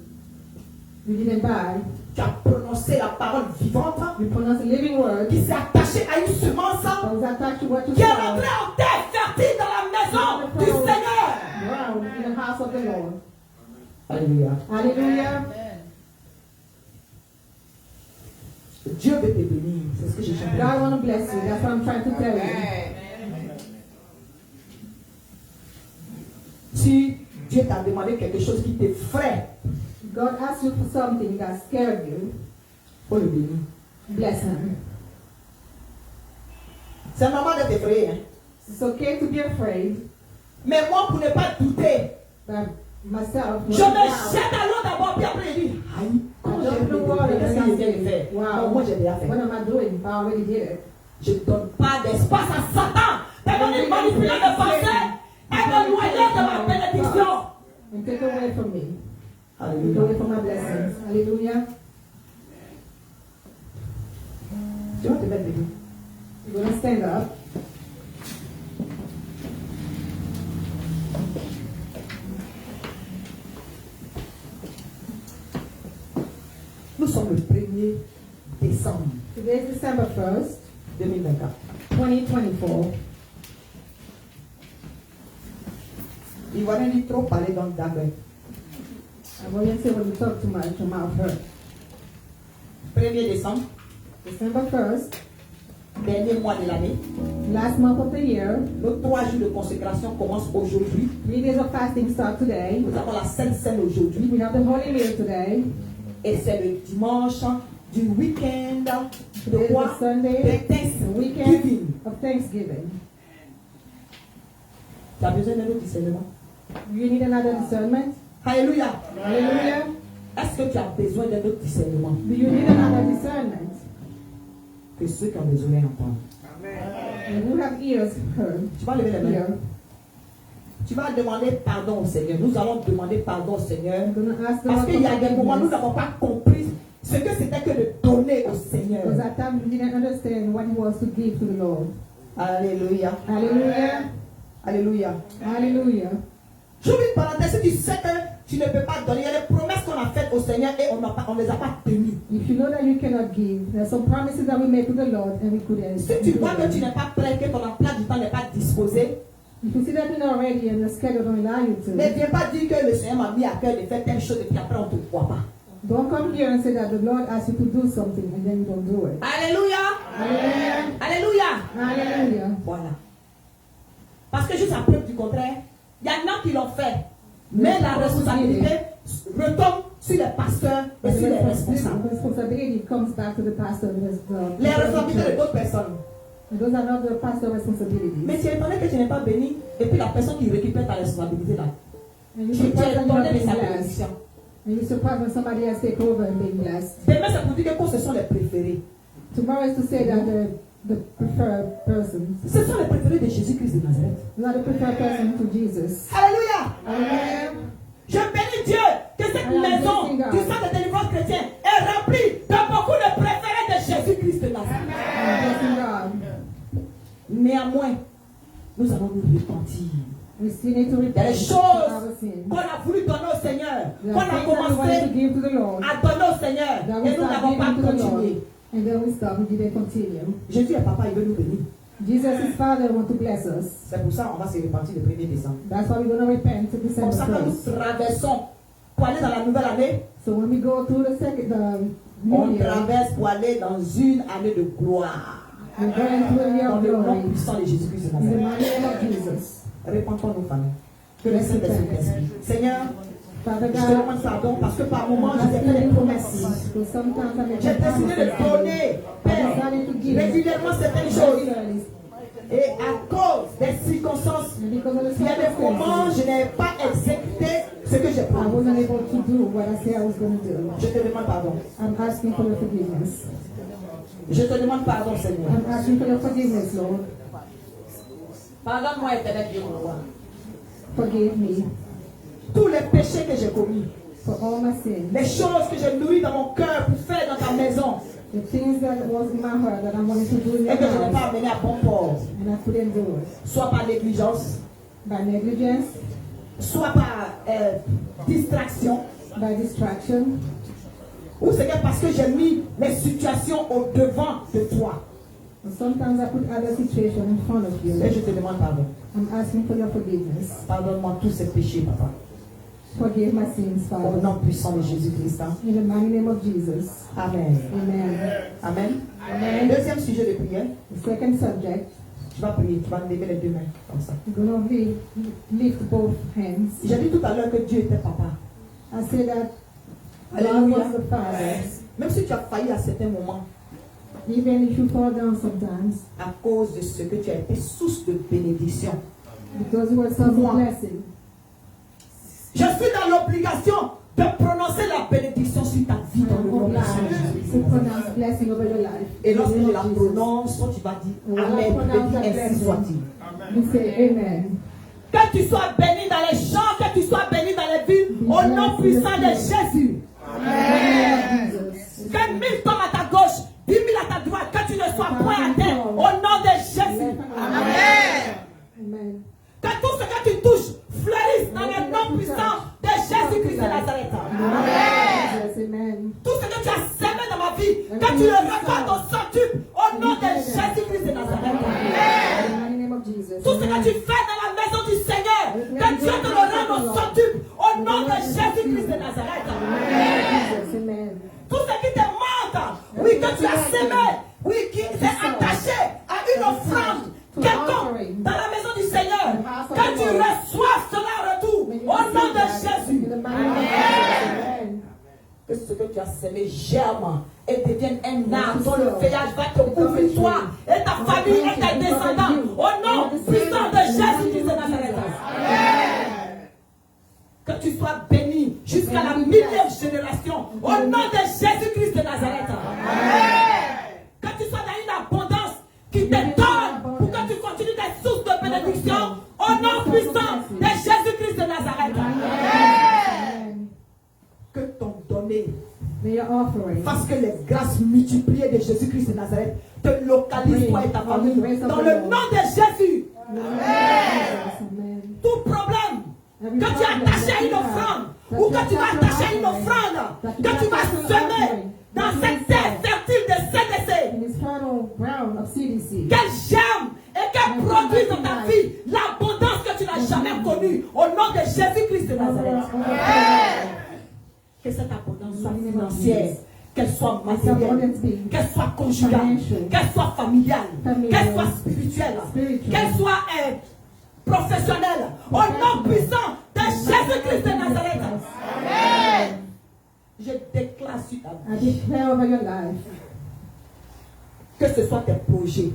You didn't buy. Tu as prononcé la parole vivante You pronounce a living word qui s'est attachée à une semence that was attached to what you qui est saw. rentrée en terre fertile dans la maison du Seigneur. Wow, in the house of the Lord. Alléluia. Hallelujah. Dieu veut te bénir. C'est ce que j'ai chanté. God want to bless you. That's what I'm trying to tell you. Si Dieu t'a demandé quelque chose qui t'effraie, God asks you for something that scared you. il faut le bénir. Bless him. C'est normal d'être effrayé. Hein? It's okay to be afraid, Mais moi, pour ne pas douter, but myself, je me jette à l'eau d'abord, puis après je dis, aïe, comment j'ai fait qu'est-ce que je viens de faire? Non, moi j'ai déjà fait. What am I doing? I already did it. Je ne donne pas d'espace à Satan. Elle va me manipuler de pensée. Elle va noyer de ma bénédiction. And take away from me. Take Alléluia. away from my blessings. Hallelujah. Tu vas te mettre debout. You're going to stand up. Nous sommes le 1er décembre Today is December 1st, 2024. 2024. Il va rien trop parler dans le dague. I won't say when you talk too much, your mouth hurt. 1er décembre, December 1st, dernier mois de l'année. last month of the year, Nos 3 jours de consécration commencent aujourd'hui. 3 days of fasting start today. Nous avons la Sainte Seine aujourd'hui. We have the Holy Meal today. Et c'est le dimanche du week-end de Today is quoi? the Sunday, De the weekend Thanksgiving. of Thanksgiving. Tu as besoin d'un autre discernement. Do you need another discernment? Alléluia. Hallelujah. Est-ce que tu as besoin d'un autre discernement Do you need another discernment? que ceux qui ont des oreilles entendent? And who have ears heard? Tu vas lever les mains. Hear. Tu vas demander pardon au Seigneur. Nous allons demander pardon au Seigneur. I'm going to ask the Parce Lord qu'il y a for des moments où nous forgiveness. n'avons pas compris ce que c'était que de donner au Seigneur. Because at times we didn't understand what He was to give to the Lord. Alléluia. Hallelujah. Alléluia. Hallelujah. J'ouvre une parenthèse. Si tu sais que tu ne peux pas donner, il y a des promesses qu'on a faites au Seigneur et on ne les a pas tenues. If you know that you cannot give, there are some promises that we made to the Lord and we couldn't. Si tu vois que tu n'es pas prêt, que ton emploi du temps n'est pas disposé, If you see that you're not ready and the schedule don't allow you ne to, viens pas dire que le Seigneur m'a mis à cœur de faire telle chose et puis après on ne te voit pas. don't come here and say that the Lord asked you to do something and then you don't do it. Alléluia. Hallelujah. Alléluia. Hallelujah. Voilà. Parce que jusqu'à preuve du contraire, il y en a qui l'ont fait. Mais la responsabilité retombe sur les pasteurs et sur les responsables. The responsibility comes back to the pastor. Les responsabilités de d'autres personnes. Those are not the pastor's responsibilities. Mais tu es étonné que tu n'es pas béni et puis la personne qui récupère ta responsabilité là. And you Tu es surprised that you étonné have de been sa blessed. bénédiction. And you're surprised when somebody else take over and being blessed. Demain c'est pour dire que ce sont les préférés. Tomorrow is to say that the preferred persons. Ce sont les préférés de Jésus-Christ de Nazareth. You are the preferred person to Jesus. Alléluia. Hallelujah. Je bénis Dieu que cette maison maison du centre de délivrance chrétien est remplie de beaucoup de préférés de Jésus-Christ de Nazareth. Néanmoins, nous allons nous repentir. Il y a des choses qu'on a voulu donner au Seigneur, qu'on a commencé à donner au Seigneur, et nous n'avons pas continué. Jésus est papa, il veut nous bénir. Jesus' Father wants to bless us. C'est pour ça qu'on va se repentir le 1er décembre. That's why we're going to repent to Comme December ça, quand 1st. nous traversons pour aller dans la nouvelle année, So when we go through the on new year, traverse pour aller dans une année de gloire. we're going through a year Dans of le nom glory. puissant de Jésus-Christ de In the Nazareth. mighty name of Jesus. Répentons-nous, famille. Que le Saint-Esprit t'inspire. Seigneur, Father je te God, demande pardon parce que par moments, je I'm t'ai fait des asking promesses. because sometimes I make J'ai décidé de promises. donner, Père, régulièrement certaines choses. Et à cause des circonstances, And because of the il y a des moments, circumstances, je n'ai pas exécuté ce que j'ai I promis. wasn't able to do what I said I was going to do. Je te demande pardon. I'm asking for your forgiveness. Je te demande pardon, Seigneur. I'm asking for your forgiveness, Lord. Pardonne-moi, éternel Dieu, mon roi. Forgive me Tous les péchés que j'ai commis, for all my sins. les choses que j'ai nourries dans mon cœur pour faire dans ta maison, The things that was in my heart that I wanted to do in et your que je n'ai pas house, amené à bon port, and I couldn't do it. soit par négligence, By negligence, soit par distraction, by distraction, ou c'est que parce que j'ai mis les situations au devant de toi. and sometimes I put other situations in front of you. Et je te demande pardon. I'm asking for your forgiveness. Pardonne-moi tous ces péchés, papa. Forgive my sins, Au Father. nom puissant de Jésus-Christ. Hein. In the mighty name of Jesus. Amen. Amen. Amen. Amen. Deuxième sujet de prière. The second subject, Tu vas prier, tu vas lever les deux mains comme ça. I'm going to lift both hands. J'ai dit tout à l'heure que Dieu était papa. I say that God Alléluia. was the Father. Même si tu as failli à certains moments, Even if you fall down sometimes, à cause de ce que tu as été source de bénédiction. because you were such a blessing. Je suis dans l'obligation de prononcer la bénédiction sur ta vie dans le nom de To Jésus. pronounce blessing over your life. Et lorsque In the je name la of Jesus. prononce, toi tu vas dire When I Amen. pronounce Tu that dis ainsi blessing, soit-il. you say Amen. Que tu sois béni dans les champs, que tu sois béni dans les villes, au nom puissant de Jésus. Amen. Que 1000 tombent à ta gauche, 10 000 à ta droite, que tu ne sois point à terre, au nom de Jésus. Amen. Que tout ce que tu touches fleurisse dans le nom puissant de Jésus-Christ de Nazareth. Jesus, amen. Tout ce que tu as semé dans ma vie, que tu le récoltes au centuple, au nom de Jésus-Christ de Nazareth. In the mighty name of Jesus. Tout ce que tu fais dans la maison du Seigneur, que Dieu te le rende au centuple, au nom de Jésus-Christ de Nazareth. Jesus, amen. Tout ce qui te manque, oui, que tu as semé, oui, qui s'est attaché à une offrande quelconque dans la maison du Seigneur, que tu reçoives cela en retour, au nom de Jésus. In the mighty name of Jesus, amen. Que ce que tu as semé germe et devienne un arbre dont le feuillage va te couvrir toi et ta famille et tes descendants, au nom puissant de Jésus-Christ de Nazareth. Que tu sois béni jusqu'à la millième génération, au nom de Jésus-Christ de Nazareth. Que tu sois dans une abondance qui te donne pour que tu continues des sources de bénédiction, au nom puissant de Jésus-Christ de Nazareth. Amen. Que ton donné May your offering fasse que les grâces multipliées de Jésus-Christ de Nazareth te localisent toi et ta famille. Dans le nom de Jésus, Amen. tout problème que tu as attaché à une offrande, ou que tu vas attacher à une offrande, que tu vas semer dans cette terre fertile de CDC, In this fertile ground of CDC. qu'elle germe et qu'elle produise dans ta vie l'abondance que tu n'as jamais connue, au nom de Jésus-Christ de Nazareth. Que cette abondance soit financière, qu'elle soit matérielle, qu'elle soit conjugale, qu'elle soit familiale, qu'elle soit spirituelle, qu'elle soit professionnelle, au nom puissant de Jésus-Christ de Nazareth. Je déclare sur ta I vie declare over your life que ce soit tes projets,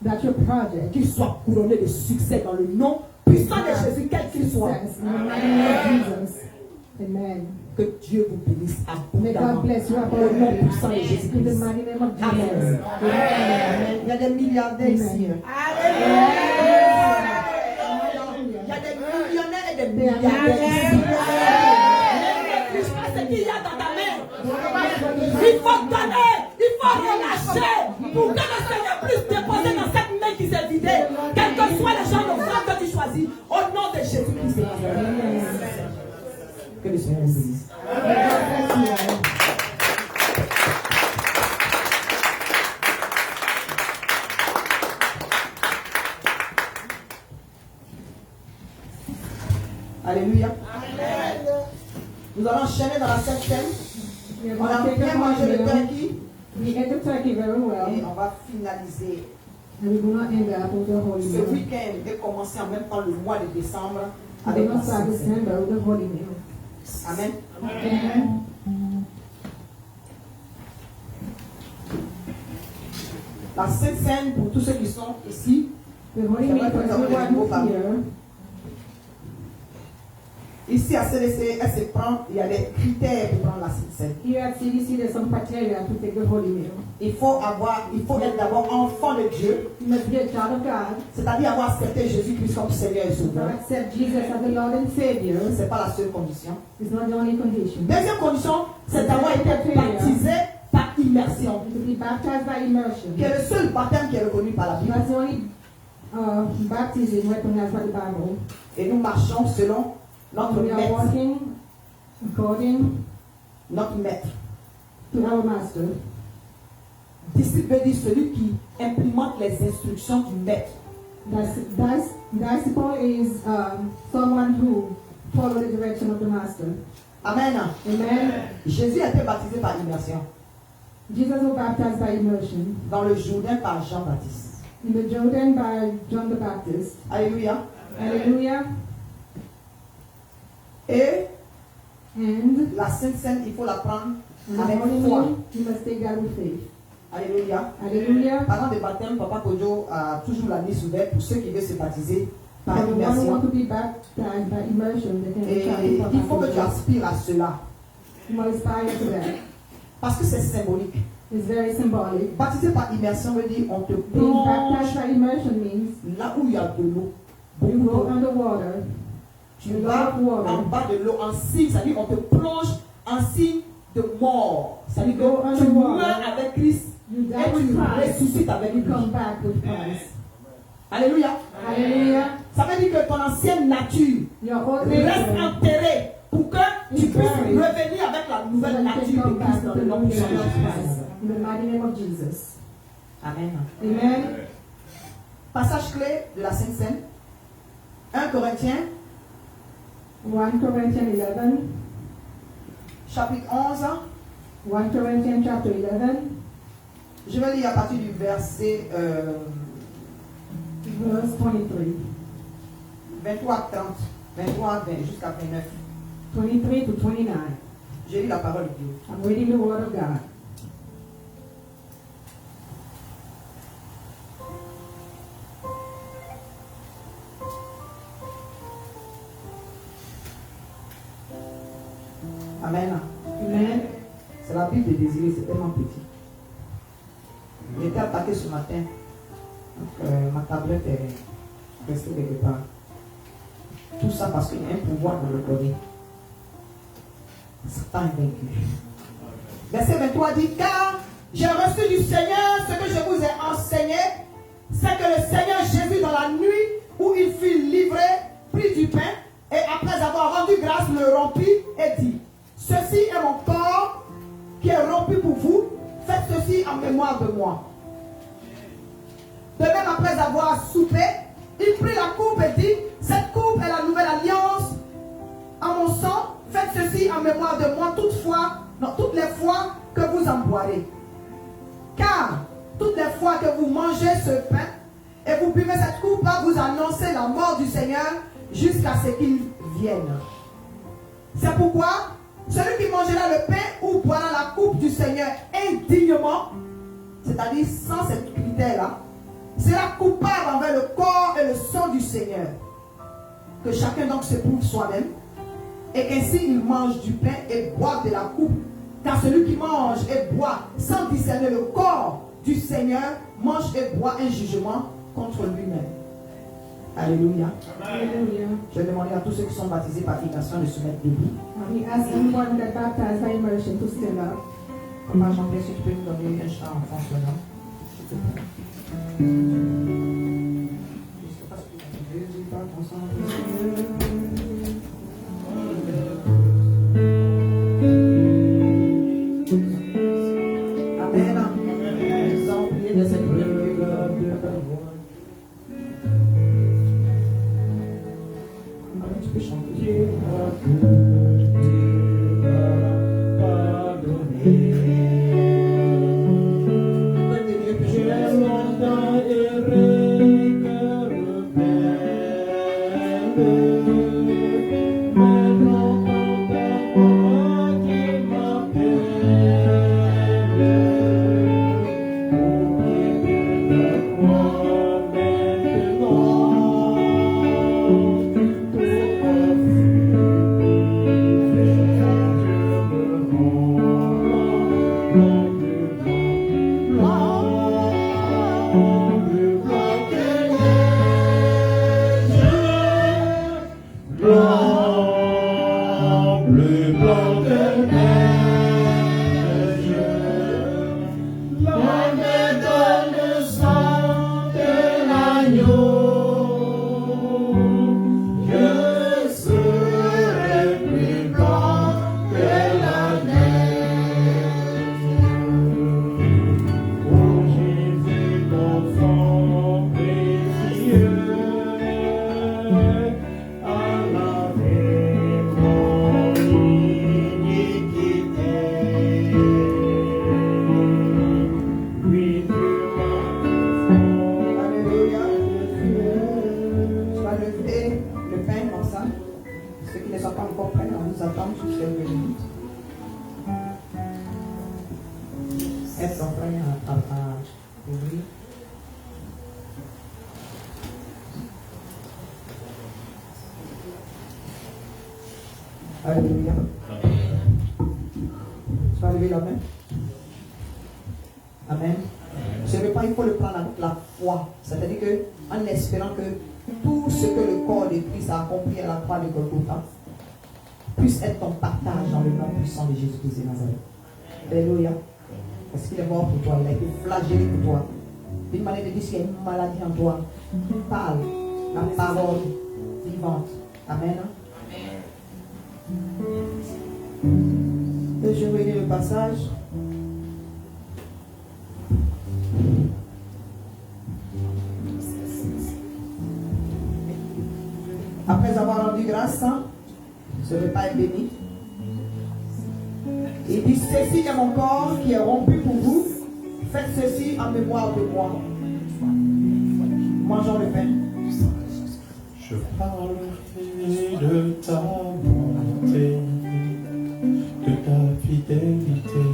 that your project qu'ils soient couronnés de succès dans le nom puissant de Jésus, quel qu'il soit. success in the mighty name of Jesus. Amen. Que Dieu vous bénisse May God abondamment bless you au nom puissant de in the Jésus-Christ. mighty name of Amen. Jesus. Amen. Il y a des milliardaires ici. Il y a des millionnaires et des milliardaires ici. Ne néglige pas cette qu'il y a dans ta main. Il faut donner, il faut relâcher pour que le Seigneur puisse déposer dans cette main qui s'est vidée, quels que soient les gens d'offrande que tu choisis, au nom de Jésus-Christ. Que le Seigneur vous bénisse. Alléluia. Amen. Nous allons enchaîner dans la Sainte Seine. On a bien mangé le turkey. We ate the turkey very well. Et on va finaliser. And we will not end up with the holy Ce meal. week-end et commencer en même temps le mois de décembre We avec will la not start Sainte Seine. December with the holy meal. Amen. Amen. La Sainte Seine, pour tous ceux qui sont ici, The holy meal for everyone who's here. ici à CDC, elle se prend, il y a des critères pour prendre la Sainte Seine. Here at CDC, there's some criteria to take the holy meal. Il faut être d'abord enfant de Dieu, You must be a child of God. c'est-à-dire avoir accepté Jésus-Christ comme Seigneur et To Sauveur. accept Jesus as the Lord and Savior Ce n'est pas la seule condition. is not the only condition. Deuxième condition, c'est d'avoir été baptisé par immersion, To be baptized by immersion. qui est le seul baptême qui est reconnu par la Bible. That's the only baptism recognized by the Bible. Et nous marchons selon notre We are maître, walking according notre maître. to our Master. Disciple veut dire celui qui implémente les instructions du maître. Disciple is someone who follows the direction of the Master. Amen. Amen. Jésus a été baptisé par immersion Jesus was baptized by immersion dans le Jourdain par Jean-Baptiste. in the Jordan by John the Baptist. Alléluia. Hallelujah. Et And la Sainte Seine, il faut la prendre the avec holy foi. meal, you must take that with faith. Alléluia. Hallelujah. Pendant le baptême, Papa Kojo a toujours la liste ouverte pour ceux qui veulent se baptiser par For the one who immersion. want to be baptized by immersion, they can Et try for il faut que tu baptism. aspires à cela. You must aspire to that. Parce que c'est symbolique. It's very symbolic. Baptisé par immersion veut dire on te Being plonge baptized by immersion means là où il y a de l'eau. you Beaucoup go d'eau. underwater. Tu vas en bas de l'eau en signe, c'est-à-dire on te plonge en signe de mort. C'est-à-dire que tu meurs avec Christ You die et with tu Christ. ressuscites avec You lui. come back with Christ. Alléluia. Hallelujah. Ça veut dire que ton ancienne nature Your old reste nature, enterrée pour que tu puisses revenir avec la so nouvelle that you nature can come de Christ back dans with le the nom new puissant de nature of Christ. Jésus. In the mighty name of Jesus. Amen. Amen. Passage clé de la Sainte Seine. 1 Corinthiens, 1 Corinthians 11. chapitre 11. 1 Corinthians chapter 11. Je vais lire à partir du verset Verse 23. 23 à 30. 23 à 20 jusqu'à 29. 23 to 29. Je lis la parole de Dieu. I'm reading the word of God. Amen. Amen. C'est la Bible de Désiré, c'est tellement petit. J'ai été attaqué ce matin. Donc, ma tablette est restée quelque part. Tout ça parce qu'il y a un pouvoir dans le corps. Satan est vaincu. Verset 23 dit: car j'ai reçu du Seigneur ce que je vous ai enseigné, c'est que le Seigneur Jésus, dans la nuit où il fut livré, prit du pain et après avoir rendu grâce, le rompit et dit: ceci est mon corps qui est rompu pour vous, faites ceci en mémoire de moi. De même, après avoir soupé, il prit la coupe et dit: cette coupe est la nouvelle alliance en mon sang, faites ceci en mémoire de moi toutes les fois que vous en boirez. Car toutes les fois que vous mangez ce pain et vous buvez cette coupe, vous annoncez la mort du Seigneur jusqu'à ce qu'il vienne. C'est pourquoi celui qui mangera le pain ou boira la coupe du Seigneur indignement, c'est-à-dire sans cette critère-là, sera coupable envers le corps et le sang du Seigneur. Que chacun donc se prouve soi-même, et qu'ainsi il mange du pain et boit de la coupe. Car celui qui mange et boit sans discerner le corps du Seigneur mange et boit un jugement contre lui-même. Alléluia. Hallelujah. Je vais demander à tous ceux qui sont baptisés par immersion de se mettre debout. We ask everyone that baptized by immersion to stand up. Papa Jean-Pierre, si tu peux nous donner un chant en français, non? S'il te plaît. Amen. Nous allons prier de cette prière. Tu peux chanter. Alléluia. Tu vas lever la main. Amen. Ce repas, il faut le prendre avec la foi. C'est-à-dire que, en espérant que tout ce que le corps de Christ a accompli à la croix de Golgotha puisse être ton partage dans le nom puissant de Jésus-Christ de Nazareth. Alléluia. Parce qu'il est mort pour toi, il a été flagellé pour toi. D'une manière de dire qu'il y a une maladie en toi. Parle la parole vivante. Amen. Et je vais lire le passage. Après avoir rendu grâce, ce repas est béni. Il dit, ceci est mon corps qui est rompu pour vous. Faites ceci en mémoire de moi. Mangeons le pain. Je parlerai de ta bonté, de ta fidélité.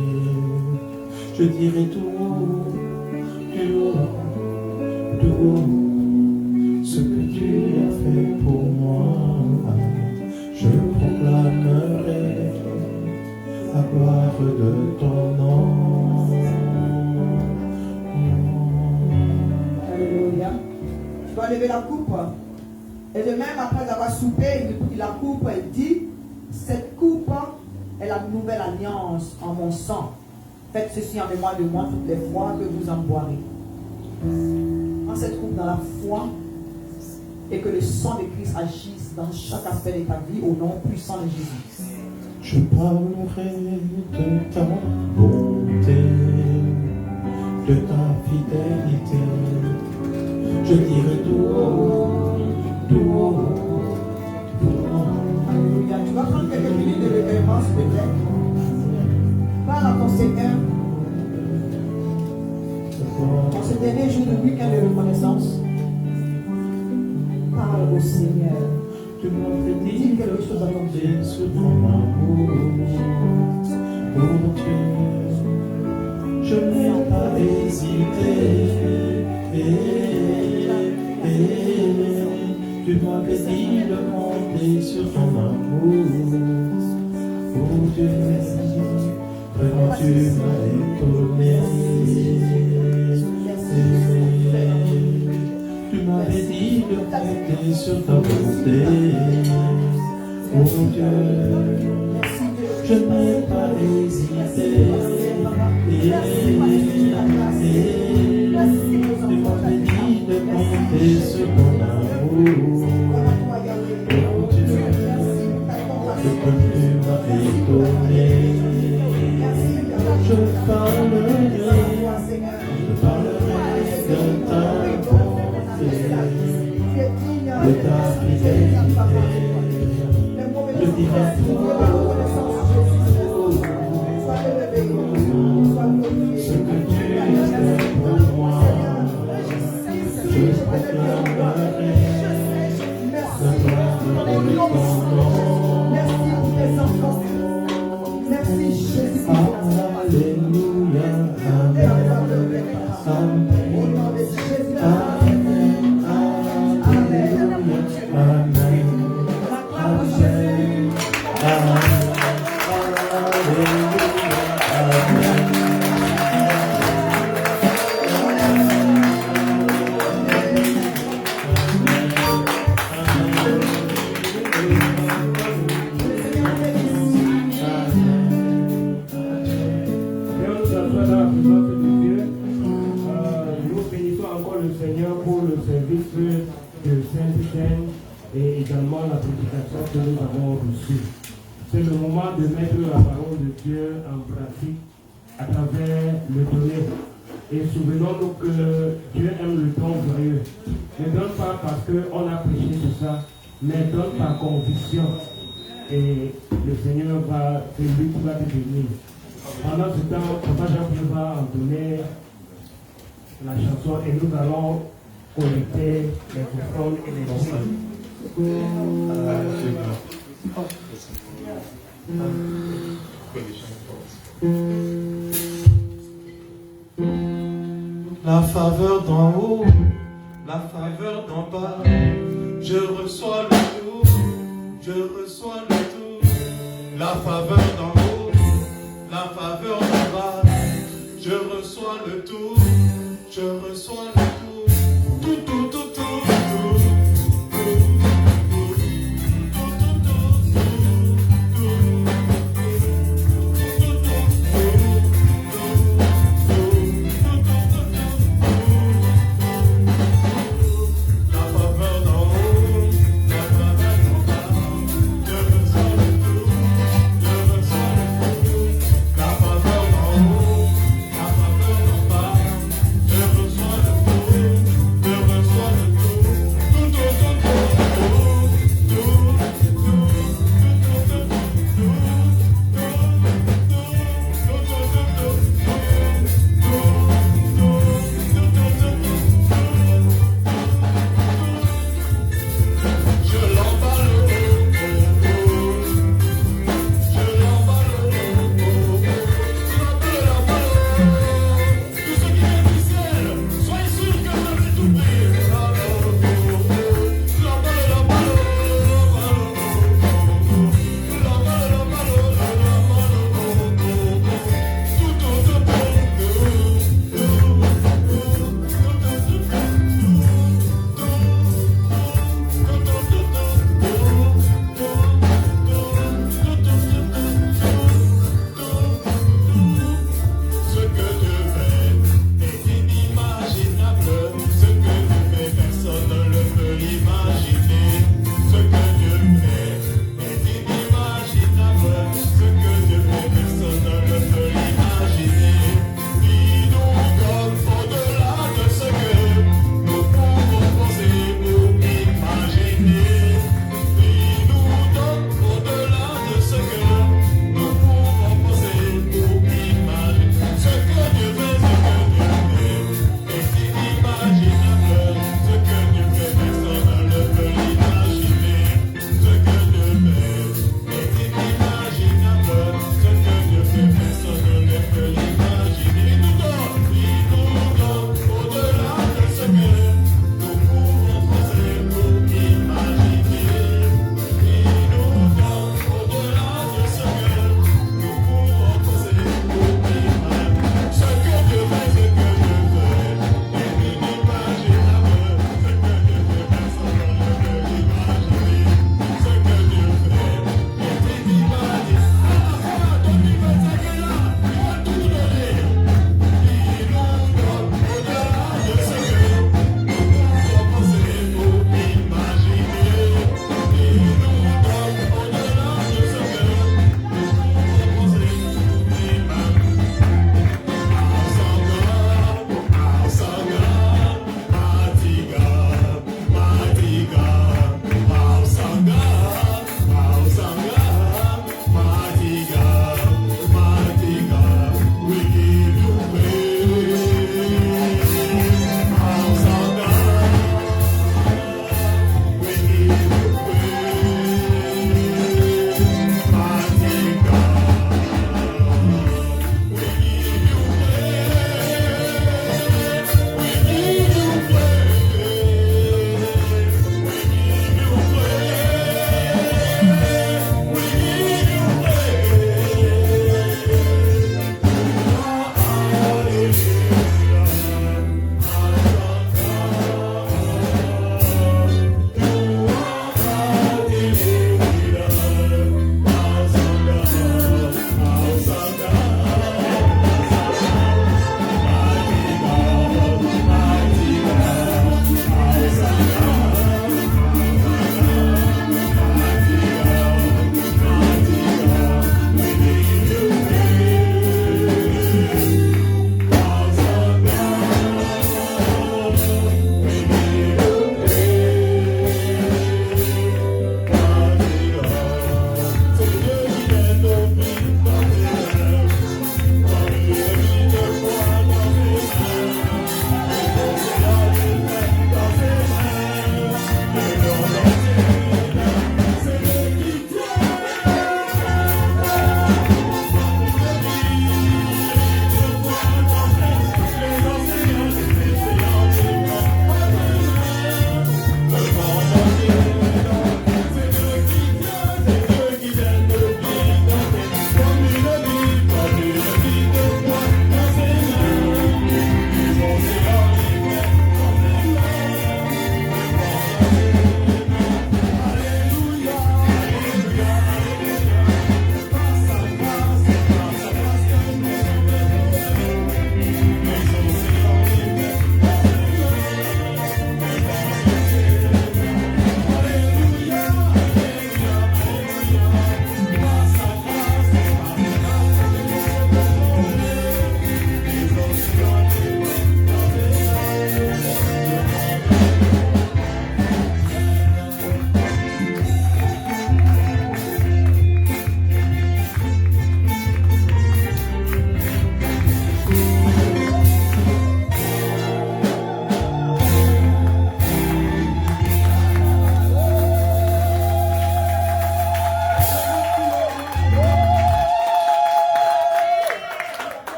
Je dirai tout haut, ce que tu as fait pour moi. Je proclamerai la gloire de ton nom. Alléluia. Tu dois lever la coupe. Et de même, après avoir soupé, il prit la coupe et dit, cette coupe est la nouvelle alliance en mon sang. Faites ceci en mémoire de moi toutes les fois que vous en boirez. Prends cette coupe dans la foi et que le sang de Christ agisse dans chaque aspect de ta vie au nom puissant de Jésus. Je parlerai de ta bonté, de ta fidélité. Je dirai tout haut, tout haut, tout haut. Alléluia. Tu vas prendre quelques minutes de recueillement, s'il te plaît. Parle à ton Seigneur. En ce dernier jour de week-end de reconnaissance, parle au Seigneur. Tu m'as dit quelque chose à compter sur ton amour. Oh Dieu, je n'ai pas hésité. Tu m'avais dit de monter sur ton amour. Oh Dieu, vraiment tu m'as étonné. Tu m'avais dit de monter sur ta bonté. Oh Dieu, je n'ai pas hésité. Tu m'as dit de compter sur ton amour. Oh Dieu, ce que tu m'as étonné. Je parlerai de ta bonté, de ta fidélité. Je dirai tout ce que tu fais pour moi. Je proclamerai la gloire de ton nom. Alléluia, amen, amen, amen, alléluia, amen, amen, alléluia, amen. Et également la prédication que nous avons reçue. C'est le moment de mettre la parole de Dieu en pratique à travers le donner. Et souvenons-nous que Dieu aime le don joyeux. Ne donne pas parce qu'on a prêché sur ça, mais donne par conviction. Et le Seigneur va, c'est lui qui va te bénir. Pendant ce temps, Papa Jean-Pierre va entonner la chanson et nous allons connecter les microphones et les microphones. La faveur d'en haut, la faveur d'en bas, je reçois le tout, je reçois le tout. La faveur d'en haut, la faveur d'en bas, je reçois le tout, je reçois le tout. Tout, tout, tout, tout, tout. Je reçois le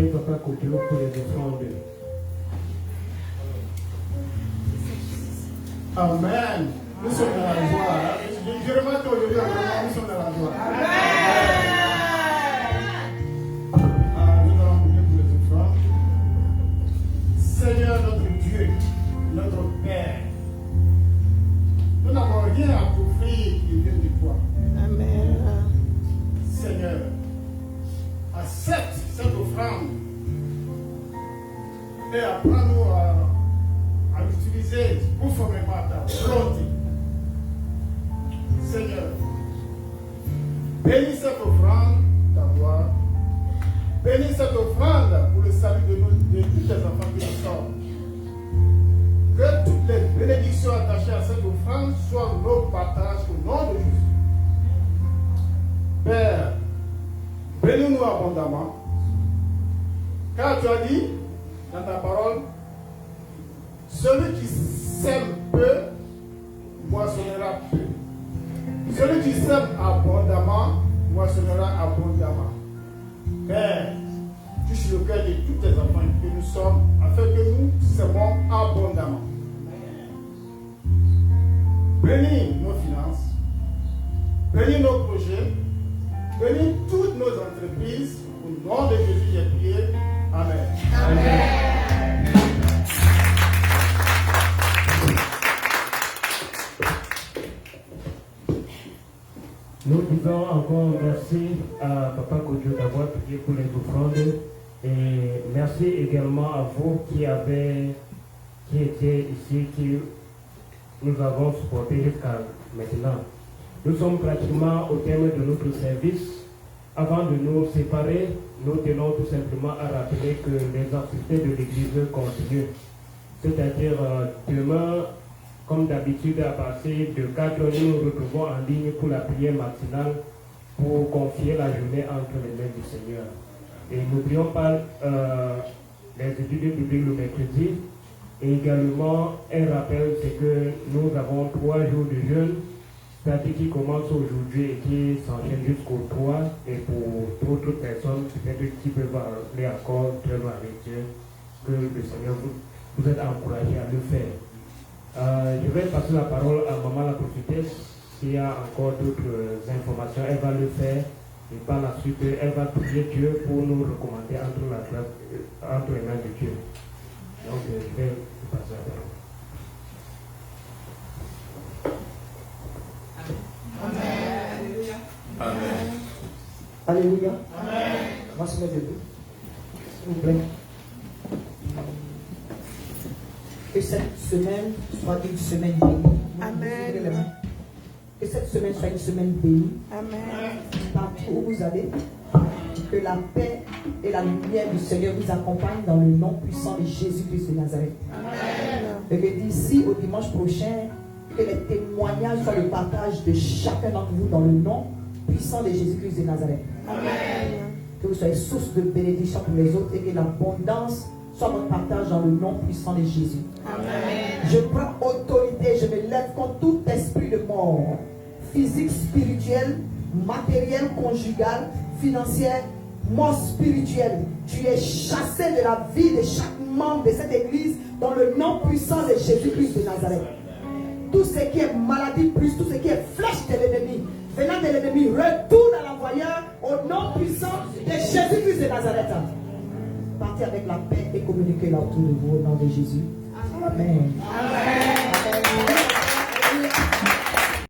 Papa Couture pour les offrandes. Amen. Nous sommes dans la joie. Je remarque qu'aujourd'hui, nous sommes dans la joie. Nous allons prier pour les offrandes. Seigneur notre Dieu, notre Père, nous n'avons rien à offrir qui vient de toi. Amen. Seigneur, accepte cette offrande et apprends-nous à l'utiliser conformément à ta volonté. Seigneur, bénis cette offrande, ta gloire. Bénis cette offrande pour le salut de tous les enfants qui nous sortent. Que toutes les bénédictions attachées à cette offrande soient nos partages au nom de Jésus. Père, bénis-nous abondamment, car tu as dit dans ta parole, celui qui sème peu, moissonnera peu. Celui qui sème abondamment, moissonnera abondamment. Père, touche le cœur de tous tes enfants que nous sommes, afin que nous sémons abondamment. Bénis nos finances, bénis nos projets, bénis toutes nos entreprises. Au nom de Jésus, j'ai prié. Amen. Amen. Nous disons encore merci à Papa Kodjo d'avoir prié pour les offrandes et merci également à vous qui étiez ici, qui nous avons supporté jusqu'à maintenant. Nous sommes pratiquement au terme de notre service. Avant de nous séparer, nous tenons tout simplement à rappeler que les activités de l'Église continuent. C'est-à-dire demain, comme d'habitude, à partir de 4 heures, nous nous retrouvons en ligne pour la prière matinale pour confier la journée entre les mains du Seigneur. Et n'oublions pas les études bibliques le mercredi. Et également, un rappel, c'est que nous avons 3 jours de jeûne, c'est-à-dire qui commence aujourd'hui et qui s'enchaîne jusqu'au 3. Et pour d'autres personnes, peut-être qui peuvent aller encore très loin avec Dieu, que le Seigneur vous êtes encouragés à le faire. Je vais passer la parole à Maman la prophétesse. S'il y a encore d'autres informations, elle va le faire. Et par la suite, elle va prier Dieu pour nous recommander entre les mains de Dieu. Donc, je vais passer la parole. Amen. Amen. Alléluia. Amen. On va se mettre debout. S'il vous plaît. Que cette semaine soit une semaine bénie. Amen. Que cette semaine soit une semaine bénie. Amen. Partout où vous allez, que la paix et la lumière du Seigneur vous accompagnent dans le nom puissant de Jésus-Christ de Nazareth. Amen. Et que d'ici au dimanche prochain, que les témoignages soient le partage de chacun d'entre vous dans le nom puissant de Jésus-Christ de Nazareth. Amen. Que vous soyez source de bénédiction pour les autres et que l'abondance soit votre partage dans le nom puissant de Jésus. Amen. Je prends autorité, je me lève contre tout esprit de mort, physique, spirituel, matériel, conjugal, financière, mort spirituelle. Tu es chassé de la vie de chaque membre de cette église dans le nom puissant de Jésus-Christ de Nazareth. Tout ce qui est maladie plus, tout ce qui est flèche de l'ennemi, venant de l'ennemi, retourne à l'envoyeur au nom puissant de Jésus-Christ de Nazareth. Partez avec la paix et communiquez là autour de vous au nom de Jésus. Amen. Amen.